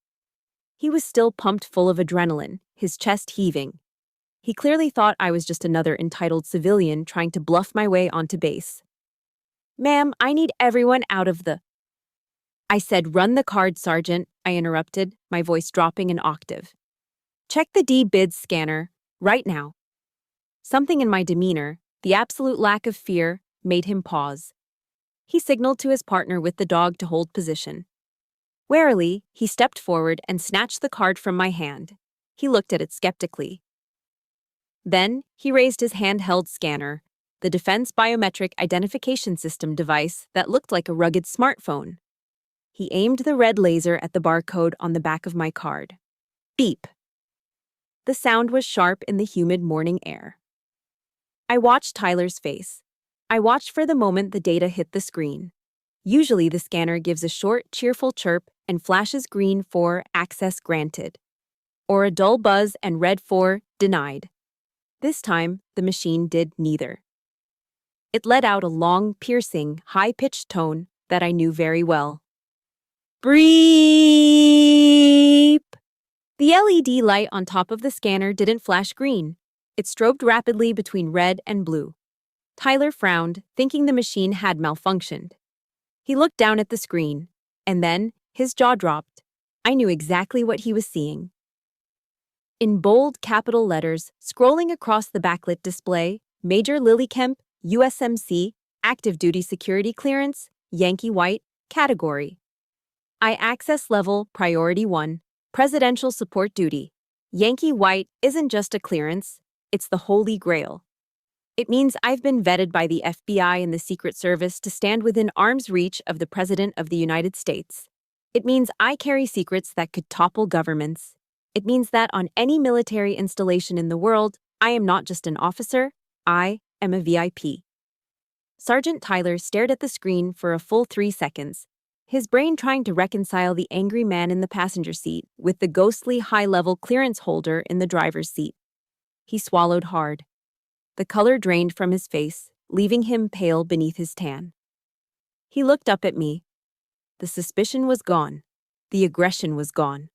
He was still pumped full of adrenaline, his chest heaving. He clearly thought I was just another entitled civilian trying to bluff my way onto base. "Ma'am, I need everyone out of the—" I said, "Run the card, Sergeant," I interrupted, my voice dropping an octave. "Check the D-bids scanner, right now." Something in my demeanor, the absolute lack of fear, made him pause. He signaled to his partner with the dog to hold position. Warily, he stepped forward and snatched the card from my hand. He looked at it skeptically. Then, he raised his handheld scanner, the Defense Biometric Identification System device that looked like a rugged smartphone. He aimed the red laser at the barcode on the back of my card. Beep. The sound was sharp in the humid morning air. I watched Tyler's face. I watched for the moment the data hit the screen. Usually the scanner gives a short, cheerful chirp and flashes green for access granted, or a dull buzz and red for denied. This time, the machine did neither. It let out a long, piercing, high-pitched tone that I knew very well. Breep! The LED light on top of the scanner didn't flash green. It strobed rapidly between red and blue. Tyler frowned, thinking the machine had malfunctioned. He looked down at the screen, and then his jaw dropped. I knew exactly what he was seeing. In bold capital letters, scrolling across the backlit display, Major Lily Kemp, USMC, Active Duty Security Clearance, Yankee White, Category. I Access Level Priority 1, Presidential Support Duty. Yankee White isn't just a clearance, it's the Holy Grail. It means I've been vetted by the FBI and the Secret Service to stand within arm's reach of the President of the United States. It means I carry secrets that could topple governments. It means that on any military installation in the world, I am not just an officer, I am a VIP. Sergeant Tyler stared at the screen for a full 3 seconds, his brain trying to reconcile the angry man in the passenger seat with the ghostly high-level clearance holder in the driver's seat. He swallowed hard. The color drained from his face, leaving him pale beneath his tan. He looked up at me. The suspicion was gone. The aggression was gone,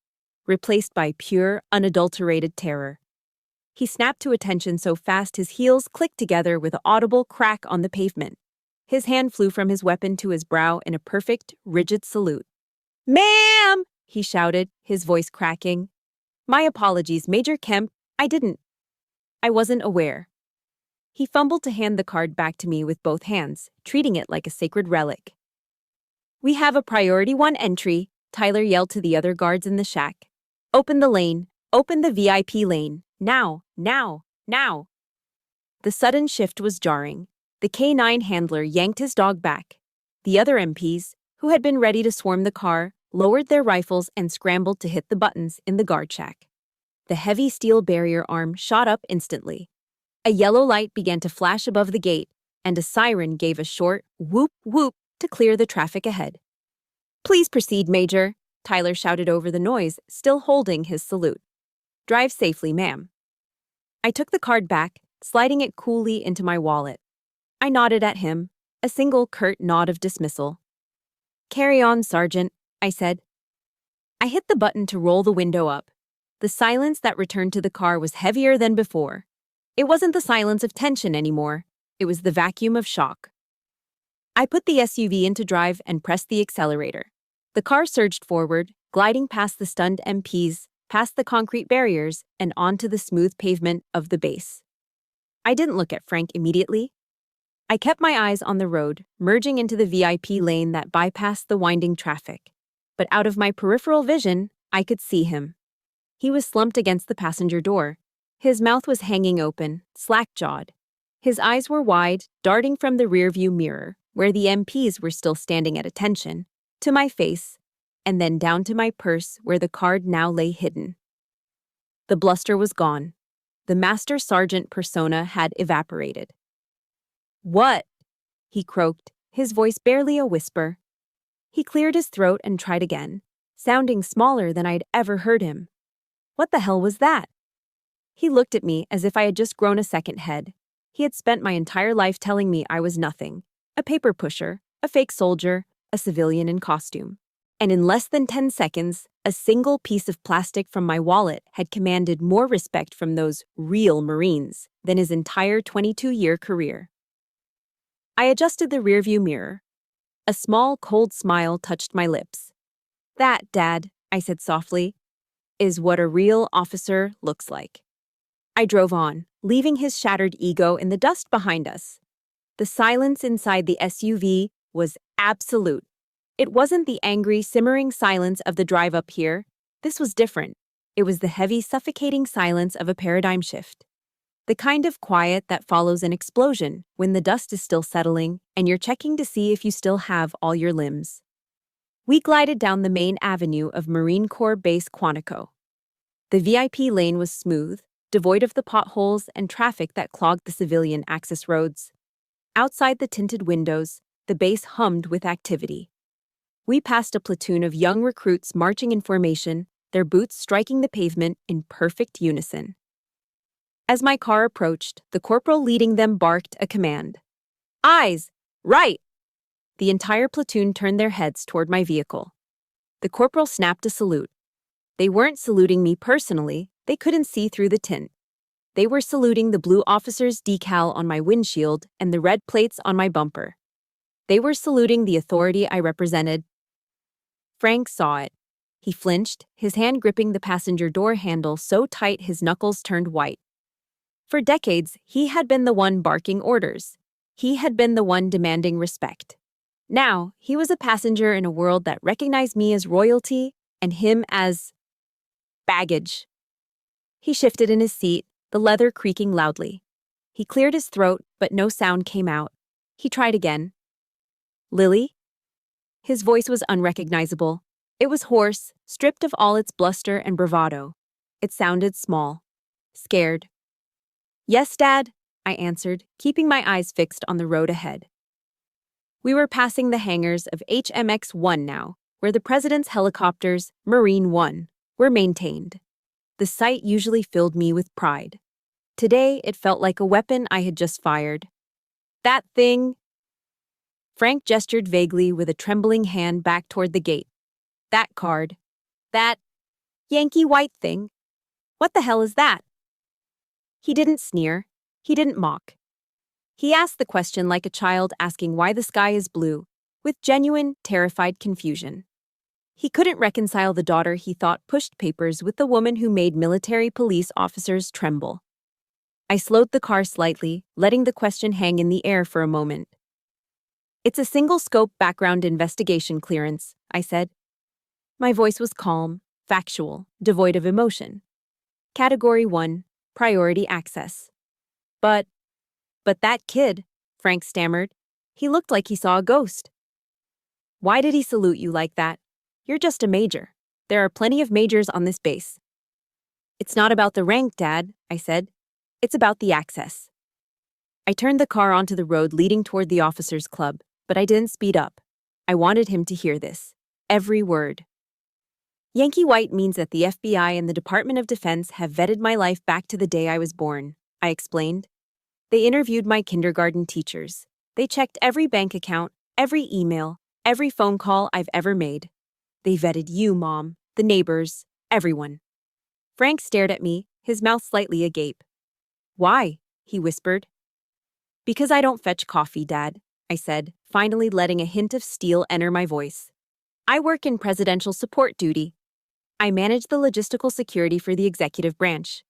replaced by pure, unadulterated terror. He snapped to attention so fast his heels clicked together with an audible crack on the pavement. His hand flew from his weapon to his brow in a perfect, rigid salute. "Ma'am!" he shouted, his voice cracking. "My apologies, Major Kemp. I wasn't aware." He fumbled to hand the card back to me with both hands, treating it like a sacred relic. "We have a Priority 1 entry," Tyler yelled to the other guards in the shack. "Open the lane. Open the VIP lane. Now, now, now. The sudden shift was jarring. The K9 handler yanked his dog back. The other MPs, who had been ready to swarm the car, lowered their rifles and scrambled to hit the buttons in the guard shack. The heavy steel barrier arm shot up instantly. A yellow light began to flash above the gate, and a siren gave a short whoop whoop to clear the traffic ahead. "Please proceed, Major," Tyler shouted over the noise, still holding his salute. "Drive safely, ma'am." I took the card back, sliding it coolly into my wallet. I nodded at him, a single curt nod of dismissal. "Carry on, Sergeant," I said. I hit the button to roll the window up. The silence that returned to the car was heavier than before. It wasn't the silence of tension anymore. It was the vacuum of shock. I put the SUV into drive and pressed the accelerator. The car surged forward, gliding past the stunned MPs, past the concrete barriers, and onto the smooth pavement of the base. I didn't look at Frank immediately. I kept my eyes on the road, merging into the VIP lane that bypassed the winding traffic. But out of my peripheral vision, I could see him. He was slumped against the passenger door. His mouth was hanging open, slack-jawed. His eyes were wide, darting from the rearview mirror, where the MPs were still standing at attention, to my face, and then down to my purse where the card now lay hidden. The bluster was gone. The Master Sergeant persona had evaporated. "What?" he croaked, his voice barely a whisper. He cleared his throat and tried again, sounding smaller than I'd ever heard him. "What the hell was that?" He looked at me as if I had just grown a second head. He had spent my entire life telling me I was nothing, a paper pusher, a fake soldier, a civilian in costume. And in less than 10 seconds, a single piece of plastic from my wallet had commanded more respect from those real Marines than his entire 22-year career. I adjusted the rearview mirror. A small, cold smile touched my lips. "That, Dad," I said softly, "is what a real officer looks like." I drove on, leaving his shattered ego in the dust behind us. The silence inside the SUV was absolute. It wasn't the angry, simmering silence of the drive up here. This was different. It was the heavy, suffocating silence of a paradigm shift. The kind of quiet that follows an explosion when the dust is still settling and you're checking to see if you still have all your limbs. We glided down the main avenue of Marine Corps Base Quantico. The VIP lane was smooth, devoid of the potholes and traffic that clogged the civilian access roads. Outside the tinted windows, the base hummed with activity. We passed a platoon of young recruits marching in formation, their boots striking the pavement in perfect unison. As my car approached, the corporal leading them barked a command. "Eyes! Right!" The entire platoon turned their heads toward my vehicle. The corporal snapped a salute. They weren't saluting me personally, they couldn't see through the tint. They were saluting the blue officer's decal on my windshield and the red plates on my bumper. They were saluting the authority I represented. Frank saw it. He flinched, his hand gripping the passenger door handle so tight his knuckles turned white. For decades, he had been the one barking orders. He had been the one demanding respect. Now, he was a passenger in a world that recognized me as royalty and him as baggage. He shifted in his seat, the leather creaking loudly. He cleared his throat, but no sound came out. He tried again. "Lily?" His voice was unrecognizable. It was hoarse, stripped of all its bluster and bravado. It sounded small, scared. "Yes, Dad," I answered, keeping my eyes fixed on the road ahead. We were passing the hangars of HMX-1 now, where the President's helicopters, Marine One, were maintained. The sight usually filled me with pride. Today, it felt like a weapon I had just fired. "That thing—" Frank gestured vaguely with a trembling hand back toward the gate. "That card. That Yankee white thing. What the hell is that?" He didn't sneer. He didn't mock. He asked the question like a child asking why the sky is blue, with genuine, terrified confusion. He couldn't reconcile the daughter he thought pushed papers with the woman who made military police officers tremble. I slowed the car slightly, letting the question hang in the air for a moment. "It's a single-scope background investigation clearance," I said. My voice was calm, factual, devoid of emotion. Category 1, Priority Access. But that kid, Frank stammered. He looked like he saw a ghost. Why did he salute you like that? You're just a major. There are plenty of majors on this base. It's not about the rank, Dad, I said. It's about the access. I turned the car onto the road leading toward the officers' club, but I didn't speed up. I wanted him to hear this. Every word. Yankee White means that the FBI and the Department of Defense have vetted my life back to the day I was born, I explained. They interviewed my kindergarten teachers. They checked every bank account, every email, every phone call I've ever made. They vetted you, Mom, the neighbors, everyone. Frank stared at me, his mouth slightly agape. Why? He whispered. Because I don't fetch coffee, Dad, I said, finally letting a hint of steel enter my voice. I work in presidential support duty. I manage the logistical security for the executive branch.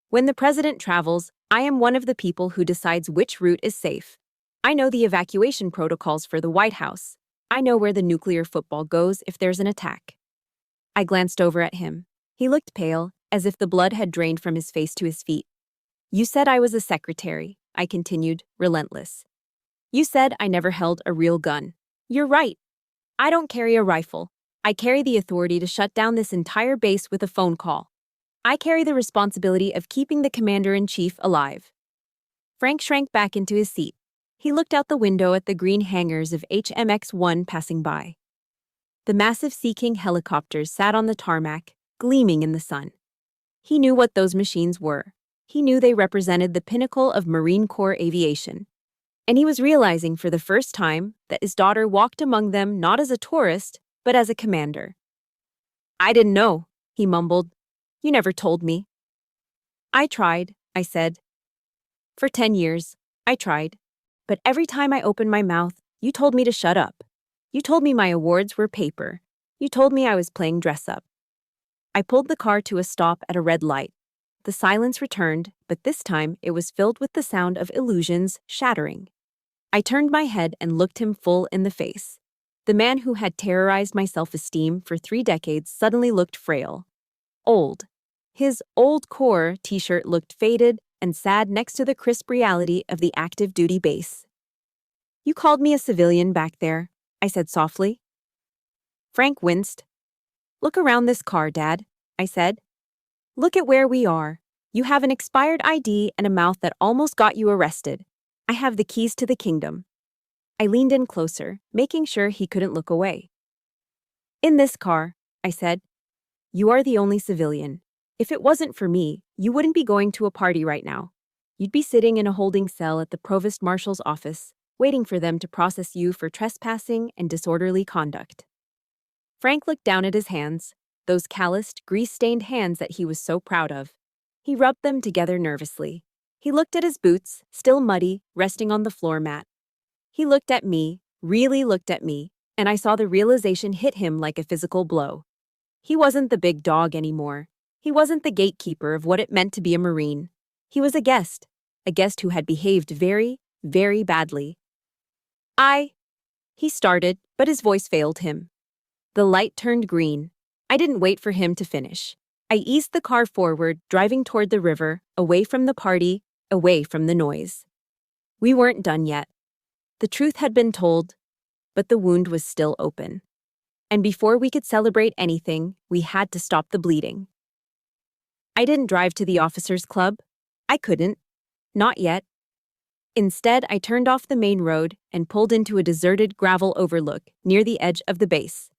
When the president travels, I am one of the people who decides which route is safe. I know the evacuation protocols for the White House. I know where the nuclear football goes if there's an attack. I glanced over at him. He looked pale, as if the blood had drained from his face to his feet. You said I was a secretary, I continued, relentless. You said I never held a real gun. You're right. I don't carry a rifle. I carry the authority to shut down this entire base with a phone call. I carry the responsibility of keeping the commander-in-chief alive. Frank shrank back into his seat. He looked out the window at the green hangars of HMX-1 passing by. The massive Sea King helicopters sat on the tarmac, gleaming in the sun. He knew what those machines were. He knew they represented the pinnacle of Marine Corps aviation. And he was realizing for the first time that his daughter walked among them not as a tourist, but as a commander. I didn't know, he mumbled. You never told me. I tried, I said. For 10 years, I tried. But every time I opened my mouth, you told me to shut up. You told me my awards were paper. You told me I was playing dress-up. I pulled the car to a stop at a red light. The silence returned, but this time it was filled with the sound of illusions shattering. I turned my head and looked him full in the face. The man who had terrorized my self-esteem for 3 decades suddenly looked frail. Old. His Old Corps t-shirt looked faded and sad next to the crisp reality of the active duty base. You called me a civilian back there, I said softly. Frank winced. Look around this car, Dad, I said. Look at where we are. You have an expired ID and a mouth that almost got you arrested. I have the keys to the kingdom. I leaned in closer, making sure he couldn't look away. In this car, I said, you are the only civilian. If it wasn't for me, you wouldn't be going to a party right now. You'd be sitting in a holding cell at the provost marshal's office, waiting for them to process you for trespassing and disorderly conduct. Frank looked down at his hands, those calloused, grease-stained hands that he was so proud of. He rubbed them together nervously. He looked at his boots, still muddy, resting on the floor mat. He looked at me, really looked at me, and I saw the realization hit him like a physical blow. He wasn't the big dog anymore. He wasn't the gatekeeper of what it meant to be a Marine. He was a guest who had behaved very, very badly. He started, but his voice failed him. The light turned green. I didn't wait for him to finish. I eased the car forward, driving toward the river, away from the party, away from the noise. We weren't done yet. The truth had been told, but the wound was still open. And before we could celebrate anything, we had to stop the bleeding. I didn't drive to the officers' club. I couldn't. Not yet. Instead, I turned off the main road and pulled into a deserted gravel overlook near the edge of the base.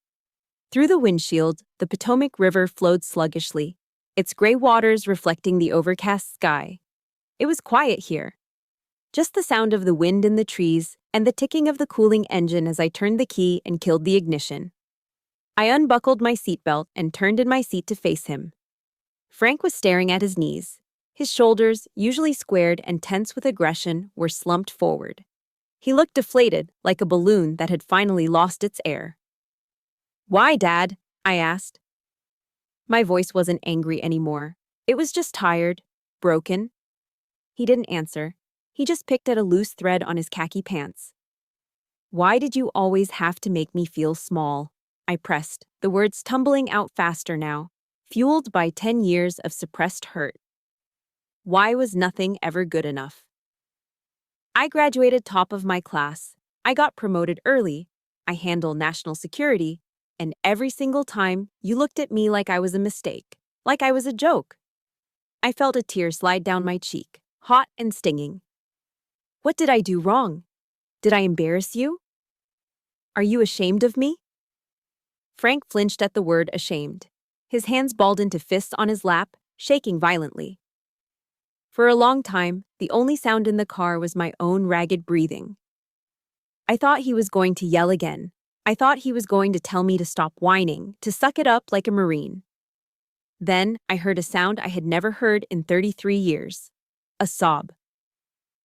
Through the windshield, the Potomac River flowed sluggishly, its gray waters reflecting the overcast sky. It was quiet here. Just the sound of the wind in the trees and the ticking of the cooling engine as I turned the key and killed the ignition. I unbuckled my seatbelt and turned in my seat to face him. Frank was staring at his knees. His shoulders, usually squared and tense with aggression, were slumped forward. He looked deflated, like a balloon that had finally lost its air. Why, Dad? I asked. My voice wasn't angry anymore. It was just tired, broken. He didn't answer. He just picked at a loose thread on his khaki pants. Why did you always have to make me feel small? I pressed, the words tumbling out faster now. fueled by 10 years of suppressed hurt. Why was nothing ever good enough? I graduated top of my class. I got promoted early. I handle national security. And every single time, you looked at me like I was a mistake, like I was a joke. I felt a tear slide down my cheek, hot and stinging. What did I do wrong? Did I embarrass you? Are you ashamed of me? Frank flinched at the word ashamed. His hands balled into fists on his lap, shaking violently. For a long time, the only sound in the car was my own ragged breathing. I thought he was going to yell again. I thought he was going to tell me to stop whining, to suck it up like a Marine. Then I heard a sound I had never heard in 33 years. A sob.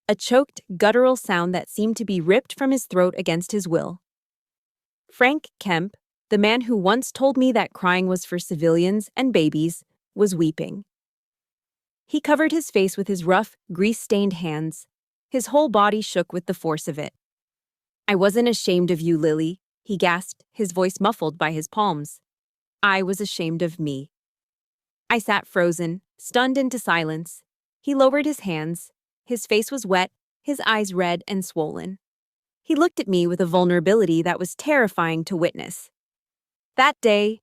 A choked, guttural sound that seemed to be ripped from his throat against his will. Frank Kemp, the man who once told me that crying was for civilians and babies, was weeping. He covered his face with his rough, grease-stained hands. His whole body shook with the force of it. I wasn't ashamed of you, Lily, he gasped, his voice muffled by his palms. I was ashamed of me. I sat frozen, stunned into silence. He lowered his hands. His face was wet, his eyes red and swollen. He looked at me with a vulnerability that was terrifying to witness. That day,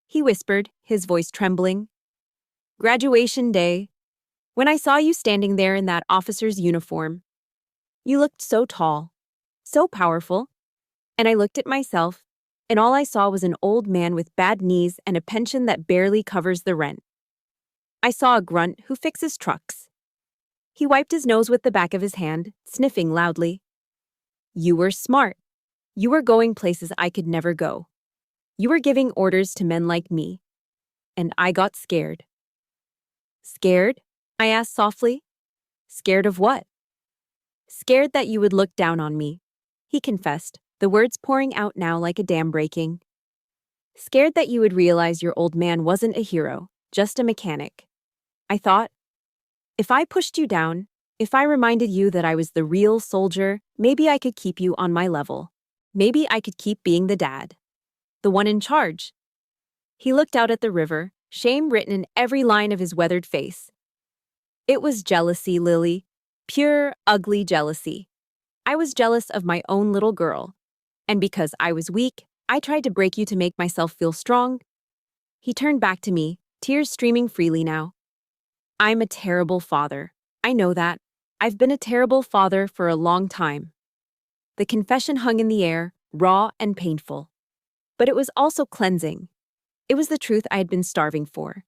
he whispered, his voice trembling. Graduation day. When I saw you standing there in that officer's uniform, you looked so tall, so powerful. And I looked at myself, and all I saw was an old man with bad knees and a pension that barely covers the rent. I saw a grunt who fixes trucks. He wiped his nose with the back of his hand, sniffing loudly. You were smart. You were going places I could never go. You were giving orders to men like me. And I got scared. Scared? I asked softly. Scared of what? Scared that you would look down on me, he confessed, the words pouring out now like a dam breaking. Scared that you would realize your old man wasn't a hero, just a mechanic. I thought, if I pushed you down, if I reminded you that I was the real soldier, maybe I could keep you on my level. Maybe I could keep being the dad. The one in charge. He looked out at the river, shame written in every line of his weathered face. It was jealousy, Lily. Pure, ugly jealousy. I was jealous of my own little girl. And because I was weak, I tried to break you to make myself feel strong. He turned back to me, tears streaming freely now. I'm a terrible father. I know that. I've been a terrible father for a long time. The confession hung in the air, raw and painful. But it was also cleansing. It was the truth I had been starving for.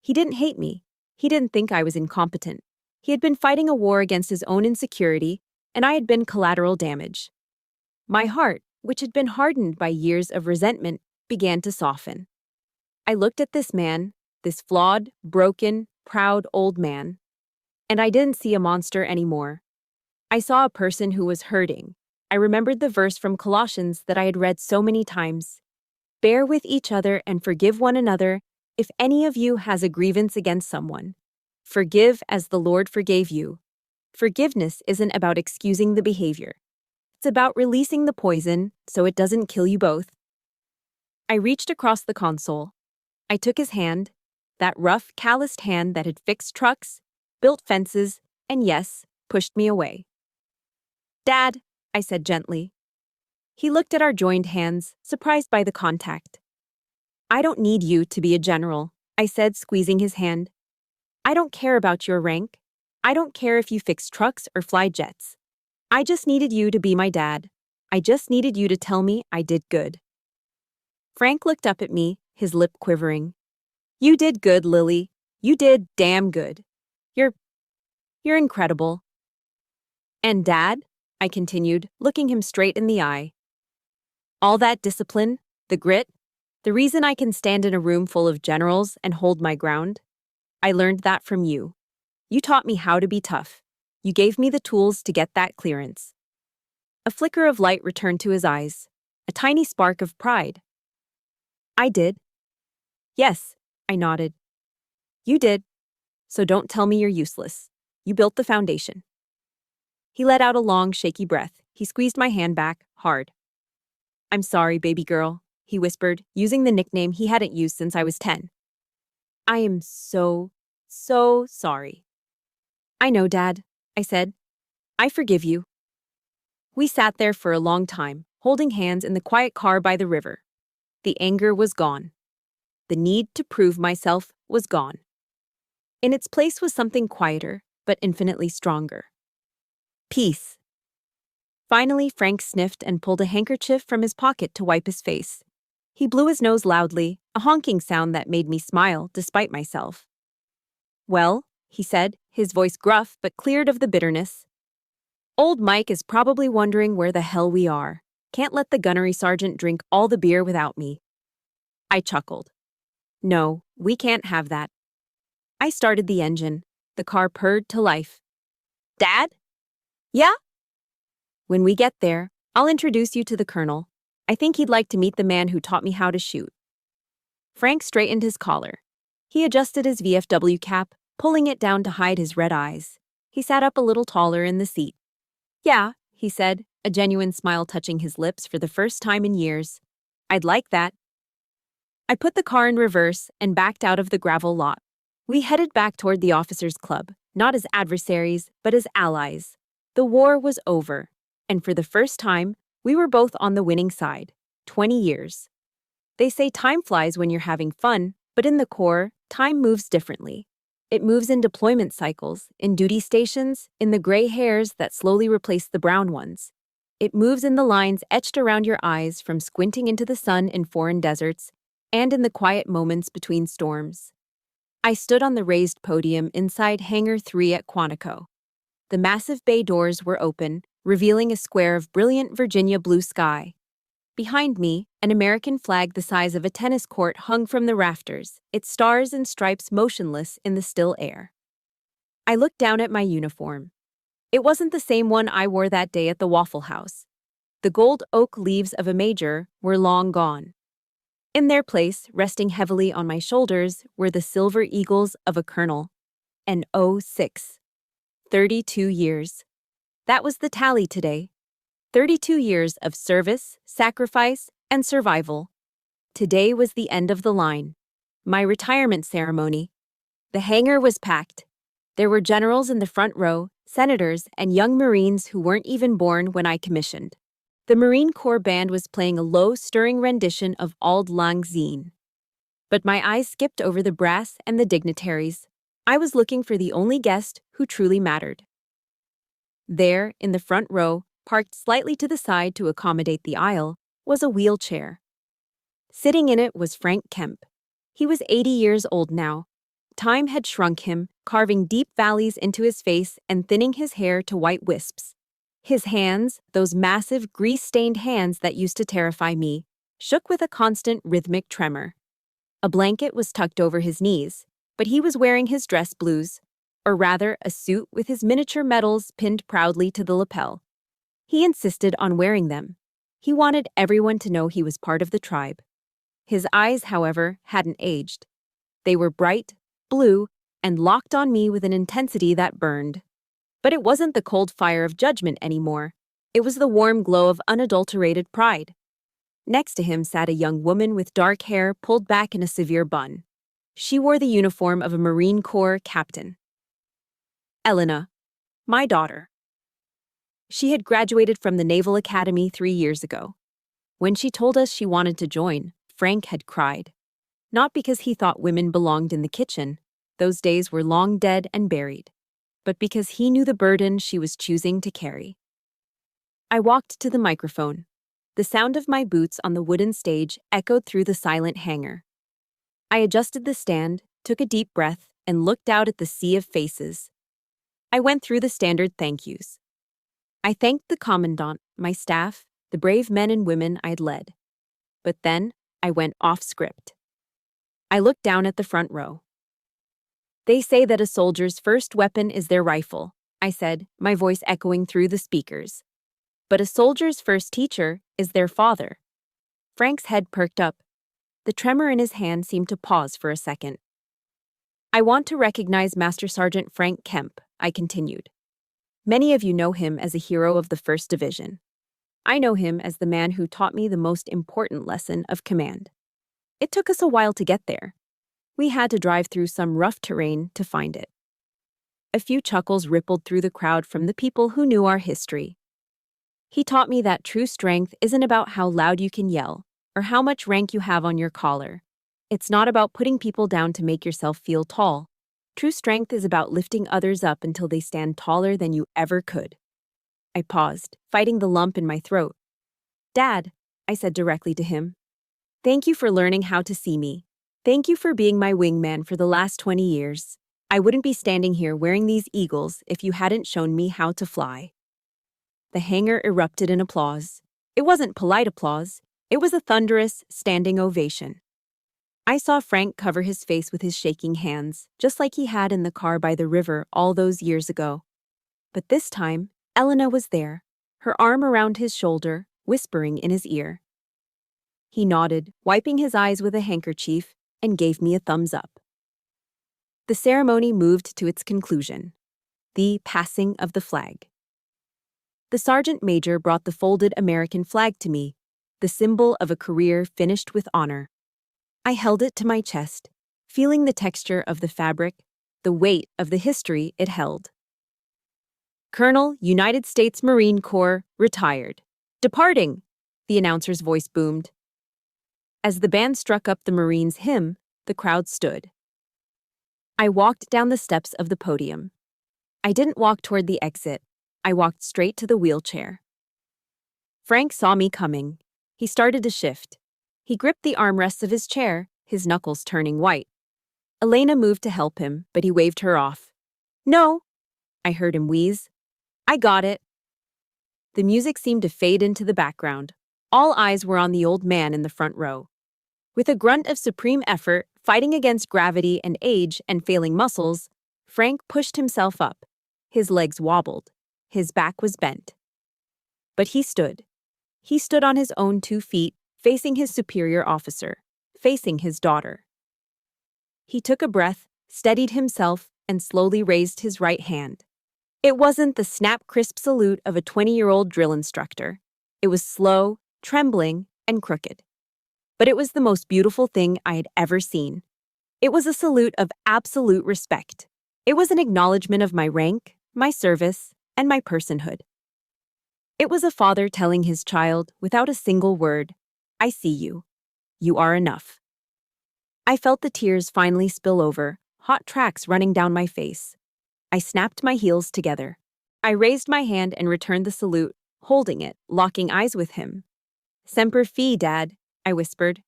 He didn't hate me. He didn't think I was incompetent. He had been fighting a war against his own insecurity, and I had been collateral damage. My heart, which had been hardened by years of resentment, began to soften. I looked at this man, this flawed, broken, proud old man, and I didn't see a monster anymore. I saw a person who was hurting. I remembered the verse from Colossians that I had read so many times. Bear with each other and forgive one another if any of you has a grievance against someone. Forgive as the Lord forgave you. Forgiveness isn't about excusing the behavior. It's about releasing the poison so it doesn't kill you both. I reached across the console. I took his hand, that rough, calloused hand that had fixed trucks, built fences, and yes, pushed me away. Dad, I said gently. He looked at our joined hands, surprised by the contact. I don't need you to be a general, I said, squeezing his hand. I don't care about your rank. I don't care if you fix trucks or fly jets. I just needed you to be my dad. I just needed you to tell me I did good. Frank looked up at me, his lip quivering. You did good, Lily. You did damn good. You're incredible. And Dad, I continued, looking him straight in the eye. All that discipline, the grit, the reason I can stand in a room full of generals and hold my ground, I learned that from you. You taught me how to be tough. You gave me the tools to get that clearance. A flicker of light returned to his eyes, a tiny spark of pride. I did. Yes, I nodded. You did. So don't tell me you're useless. You built the foundation. He let out a long, shaky breath. He squeezed my hand back, hard. I'm sorry, baby girl, he whispered, using the nickname he hadn't used since I was 10. I am so sorry. I know, Dad, I said. I forgive you. We sat there for a long time, holding hands in the quiet car by the river. The anger was gone. The need to prove myself was gone. In its place was something quieter, but infinitely stronger. Peace. Finally, Frank sniffed and pulled a handkerchief from his pocket to wipe his face. He blew his nose loudly, a honking sound that made me smile despite myself. Well, he said, his voice gruff but cleared of the bitterness. Old Mike is probably wondering where the hell we are. Can't let the gunnery sergeant drink all the beer without me. I chuckled. No, we can't have that. I started the engine. The car purred to life. Dad? Yeah? When we get there, I'll introduce you to the colonel. I think he'd like to meet the man who taught me how to shoot. Frank straightened his collar. He adjusted his VFW cap, pulling it down to hide his red eyes. He sat up a little taller in the seat. Yeah, he said, a genuine smile touching his lips for the first time in years. I'd like that. I put the car in reverse and backed out of the gravel lot. We headed back toward the officers' club, not as adversaries, but as allies. The war was over, and for the first time, we were both on the winning side. 20 years. They say time flies when you're having fun, but in the Corps, time moves differently. It moves in deployment cycles, in duty stations, in the gray hairs that slowly replace the brown ones. It moves in the lines etched around your eyes from squinting into the sun in foreign deserts, and in the quiet moments between storms. I stood on the raised podium inside Hangar 3 at Quantico. The massive bay doors were open, revealing a square of brilliant Virginia blue sky. Behind me, an American flag the size of a tennis court hung from the rafters, its stars and stripes motionless in the still air. I looked down at my uniform. It wasn't the same one I wore that day at the Waffle House. The gold oak leaves of a major were long gone. In their place, resting heavily on my shoulders, were the silver eagles of a colonel. An 06. 32 years. That was the tally today. 32 years of service, sacrifice, and survival. Today was the end of the line. My retirement ceremony. The hangar was packed. There were generals in the front row, senators, and young Marines who weren't even born when I commissioned. The Marine Corps band was playing a low, stirring rendition of Auld Lang Syne. But my eyes skipped over the brass and the dignitaries. I was looking for the only guest who truly mattered. There, in the front row, parked slightly to the side to accommodate the aisle, was a wheelchair. Sitting in it was Frank Kemp. He was 80 years old now. Time had shrunk him, carving deep valleys into his face and thinning his hair to white wisps. His hands, those massive, grease-stained hands that used to terrify me, shook with a constant rhythmic tremor. A blanket was tucked over his knees, but he was wearing his dress blues, or rather a suit with his miniature medals pinned proudly to the lapel. He insisted on wearing them. He wanted everyone to know he was part of the tribe. His eyes, however, hadn't aged. They were bright, blue, and locked on me with an intensity that burned. But it wasn't the cold fire of judgment anymore. It was the warm glow of unadulterated pride. Next to him sat a young woman with dark hair pulled back in a severe bun. She wore the uniform of a Marine Corps captain. Elena, my daughter. She had graduated from the Naval Academy 3 years ago. When she told us she wanted to join, Frank had cried. Not because he thought women belonged in the kitchen, those days were long dead and buried, but because he knew the burden she was choosing to carry. I walked to the microphone. The sound of my boots on the wooden stage echoed through the silent hangar. I adjusted the stand, took a deep breath, and looked out at the sea of faces. I went through the standard thank yous. I thanked the commandant, my staff, the brave men and women I'd led. But then, I went off script. I looked down at the front row. They say that a soldier's first weapon is their rifle, I said, my voice echoing through the speakers. But a soldier's first teacher is their father. Frank's head perked up. The tremor in his hand seemed to pause for a second. I want to recognize Master Sergeant Frank Kemp, I continued. Many of you know him as a hero of the 1st Division. I know him as the man who taught me the most important lesson of command. It took us a while to get there. We had to drive through some rough terrain to find it. A few chuckles rippled through the crowd from the people who knew our history. He taught me that true strength isn't about how loud you can yell or how much rank you have on your collar. It's not about putting people down to make yourself feel tall. True strength is about lifting others up until they stand taller than you ever could. I paused, fighting the lump in my throat. Dad, I said directly to him, thank you for learning how to see me. Thank you for being my wingman for the last 20 years. I wouldn't be standing here wearing these eagles if you hadn't shown me how to fly. The hangar erupted in applause. It wasn't polite applause. It was a thunderous, standing ovation. I saw Frank cover his face with his shaking hands, just like he had in the car by the river all those years ago. But this time, Elena was there, her arm around his shoulder, whispering in his ear. He nodded, wiping his eyes with a handkerchief, and gave me a thumbs up. The ceremony moved to its conclusion, the passing of the flag. The sergeant major brought the folded American flag to me, the symbol of a career finished with honor. I held it to my chest, feeling the texture of the fabric, the weight of the history it held. Colonel, United States Marine Corps, retired. Departing, the announcer's voice boomed. As the band struck up the Marines' hymn, the crowd stood. I walked down the steps of the podium. I didn't walk toward the exit. I walked straight to the wheelchair. Frank saw me coming. He started to shift. He gripped the armrests of his chair, his knuckles turning white. Elena moved to help him, but he waved her off. No, I heard him wheeze. I got it. The music seemed to fade into the background. All eyes were on the old man in the front row. With a grunt of supreme effort, fighting against gravity and age and failing muscles, Frank pushed himself up. His legs wobbled. His back was bent. But he stood. He stood on his own 2 feet, facing his superior officer, facing his daughter. He took a breath, steadied himself, and slowly raised his right hand. It wasn't the snap, crisp salute of a 20-year-old drill instructor. It was slow, trembling, and crooked. But it was the most beautiful thing I had ever seen. It was a salute of absolute respect. It was an acknowledgement of my rank, my service, and my personhood. It was a father telling his child, without a single word, I see you. You are enough. I felt the tears finally spill over, hot tracks running down my face. I snapped my heels together. I raised my hand and returned the salute, holding it, locking eyes with him. Semper Fi, Dad, I whispered.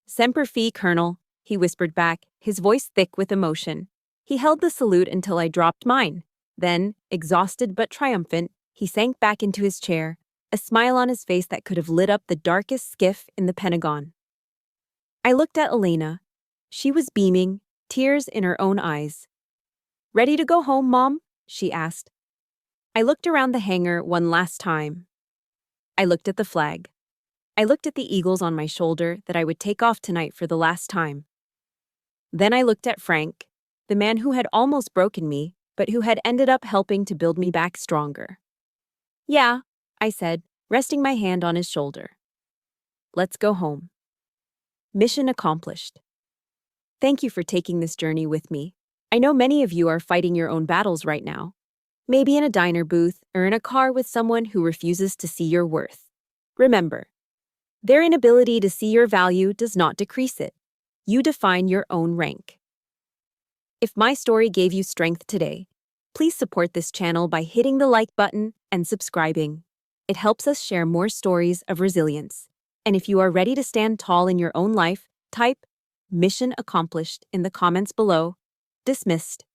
Semper Fi, Colonel, he whispered back, his voice thick with emotion. He held the salute until I dropped mine. Then, exhausted but triumphant, he sank back into his chair, a smile on his face that could have lit up the darkest skiff in the Pentagon. I looked at Elena. She was beaming, tears in her own eyes. Ready to go home, Mom? She asked. I looked around the hangar one last time. I looked at the flag. I looked at the eagles on my shoulder that I would take off tonight for the last time. Then I looked at Frank, the man who had almost broken me, but who had ended up helping to build me back stronger. Yeah, I said, resting my hand on his shoulder. Let's go home. Mission accomplished. Thank you for taking this journey with me. I know many of you are fighting your own battles right now. Maybe in a diner booth or in a car with someone who refuses to see your worth. Remember, their inability to see your value does not decrease it. You define your own rank. If my story gave you strength today, please support this channel by hitting the like button and subscribing. It helps us share more stories of resilience. And if you are ready to stand tall in your own life, type "Mission accomplished" in the comments below. Dismissed.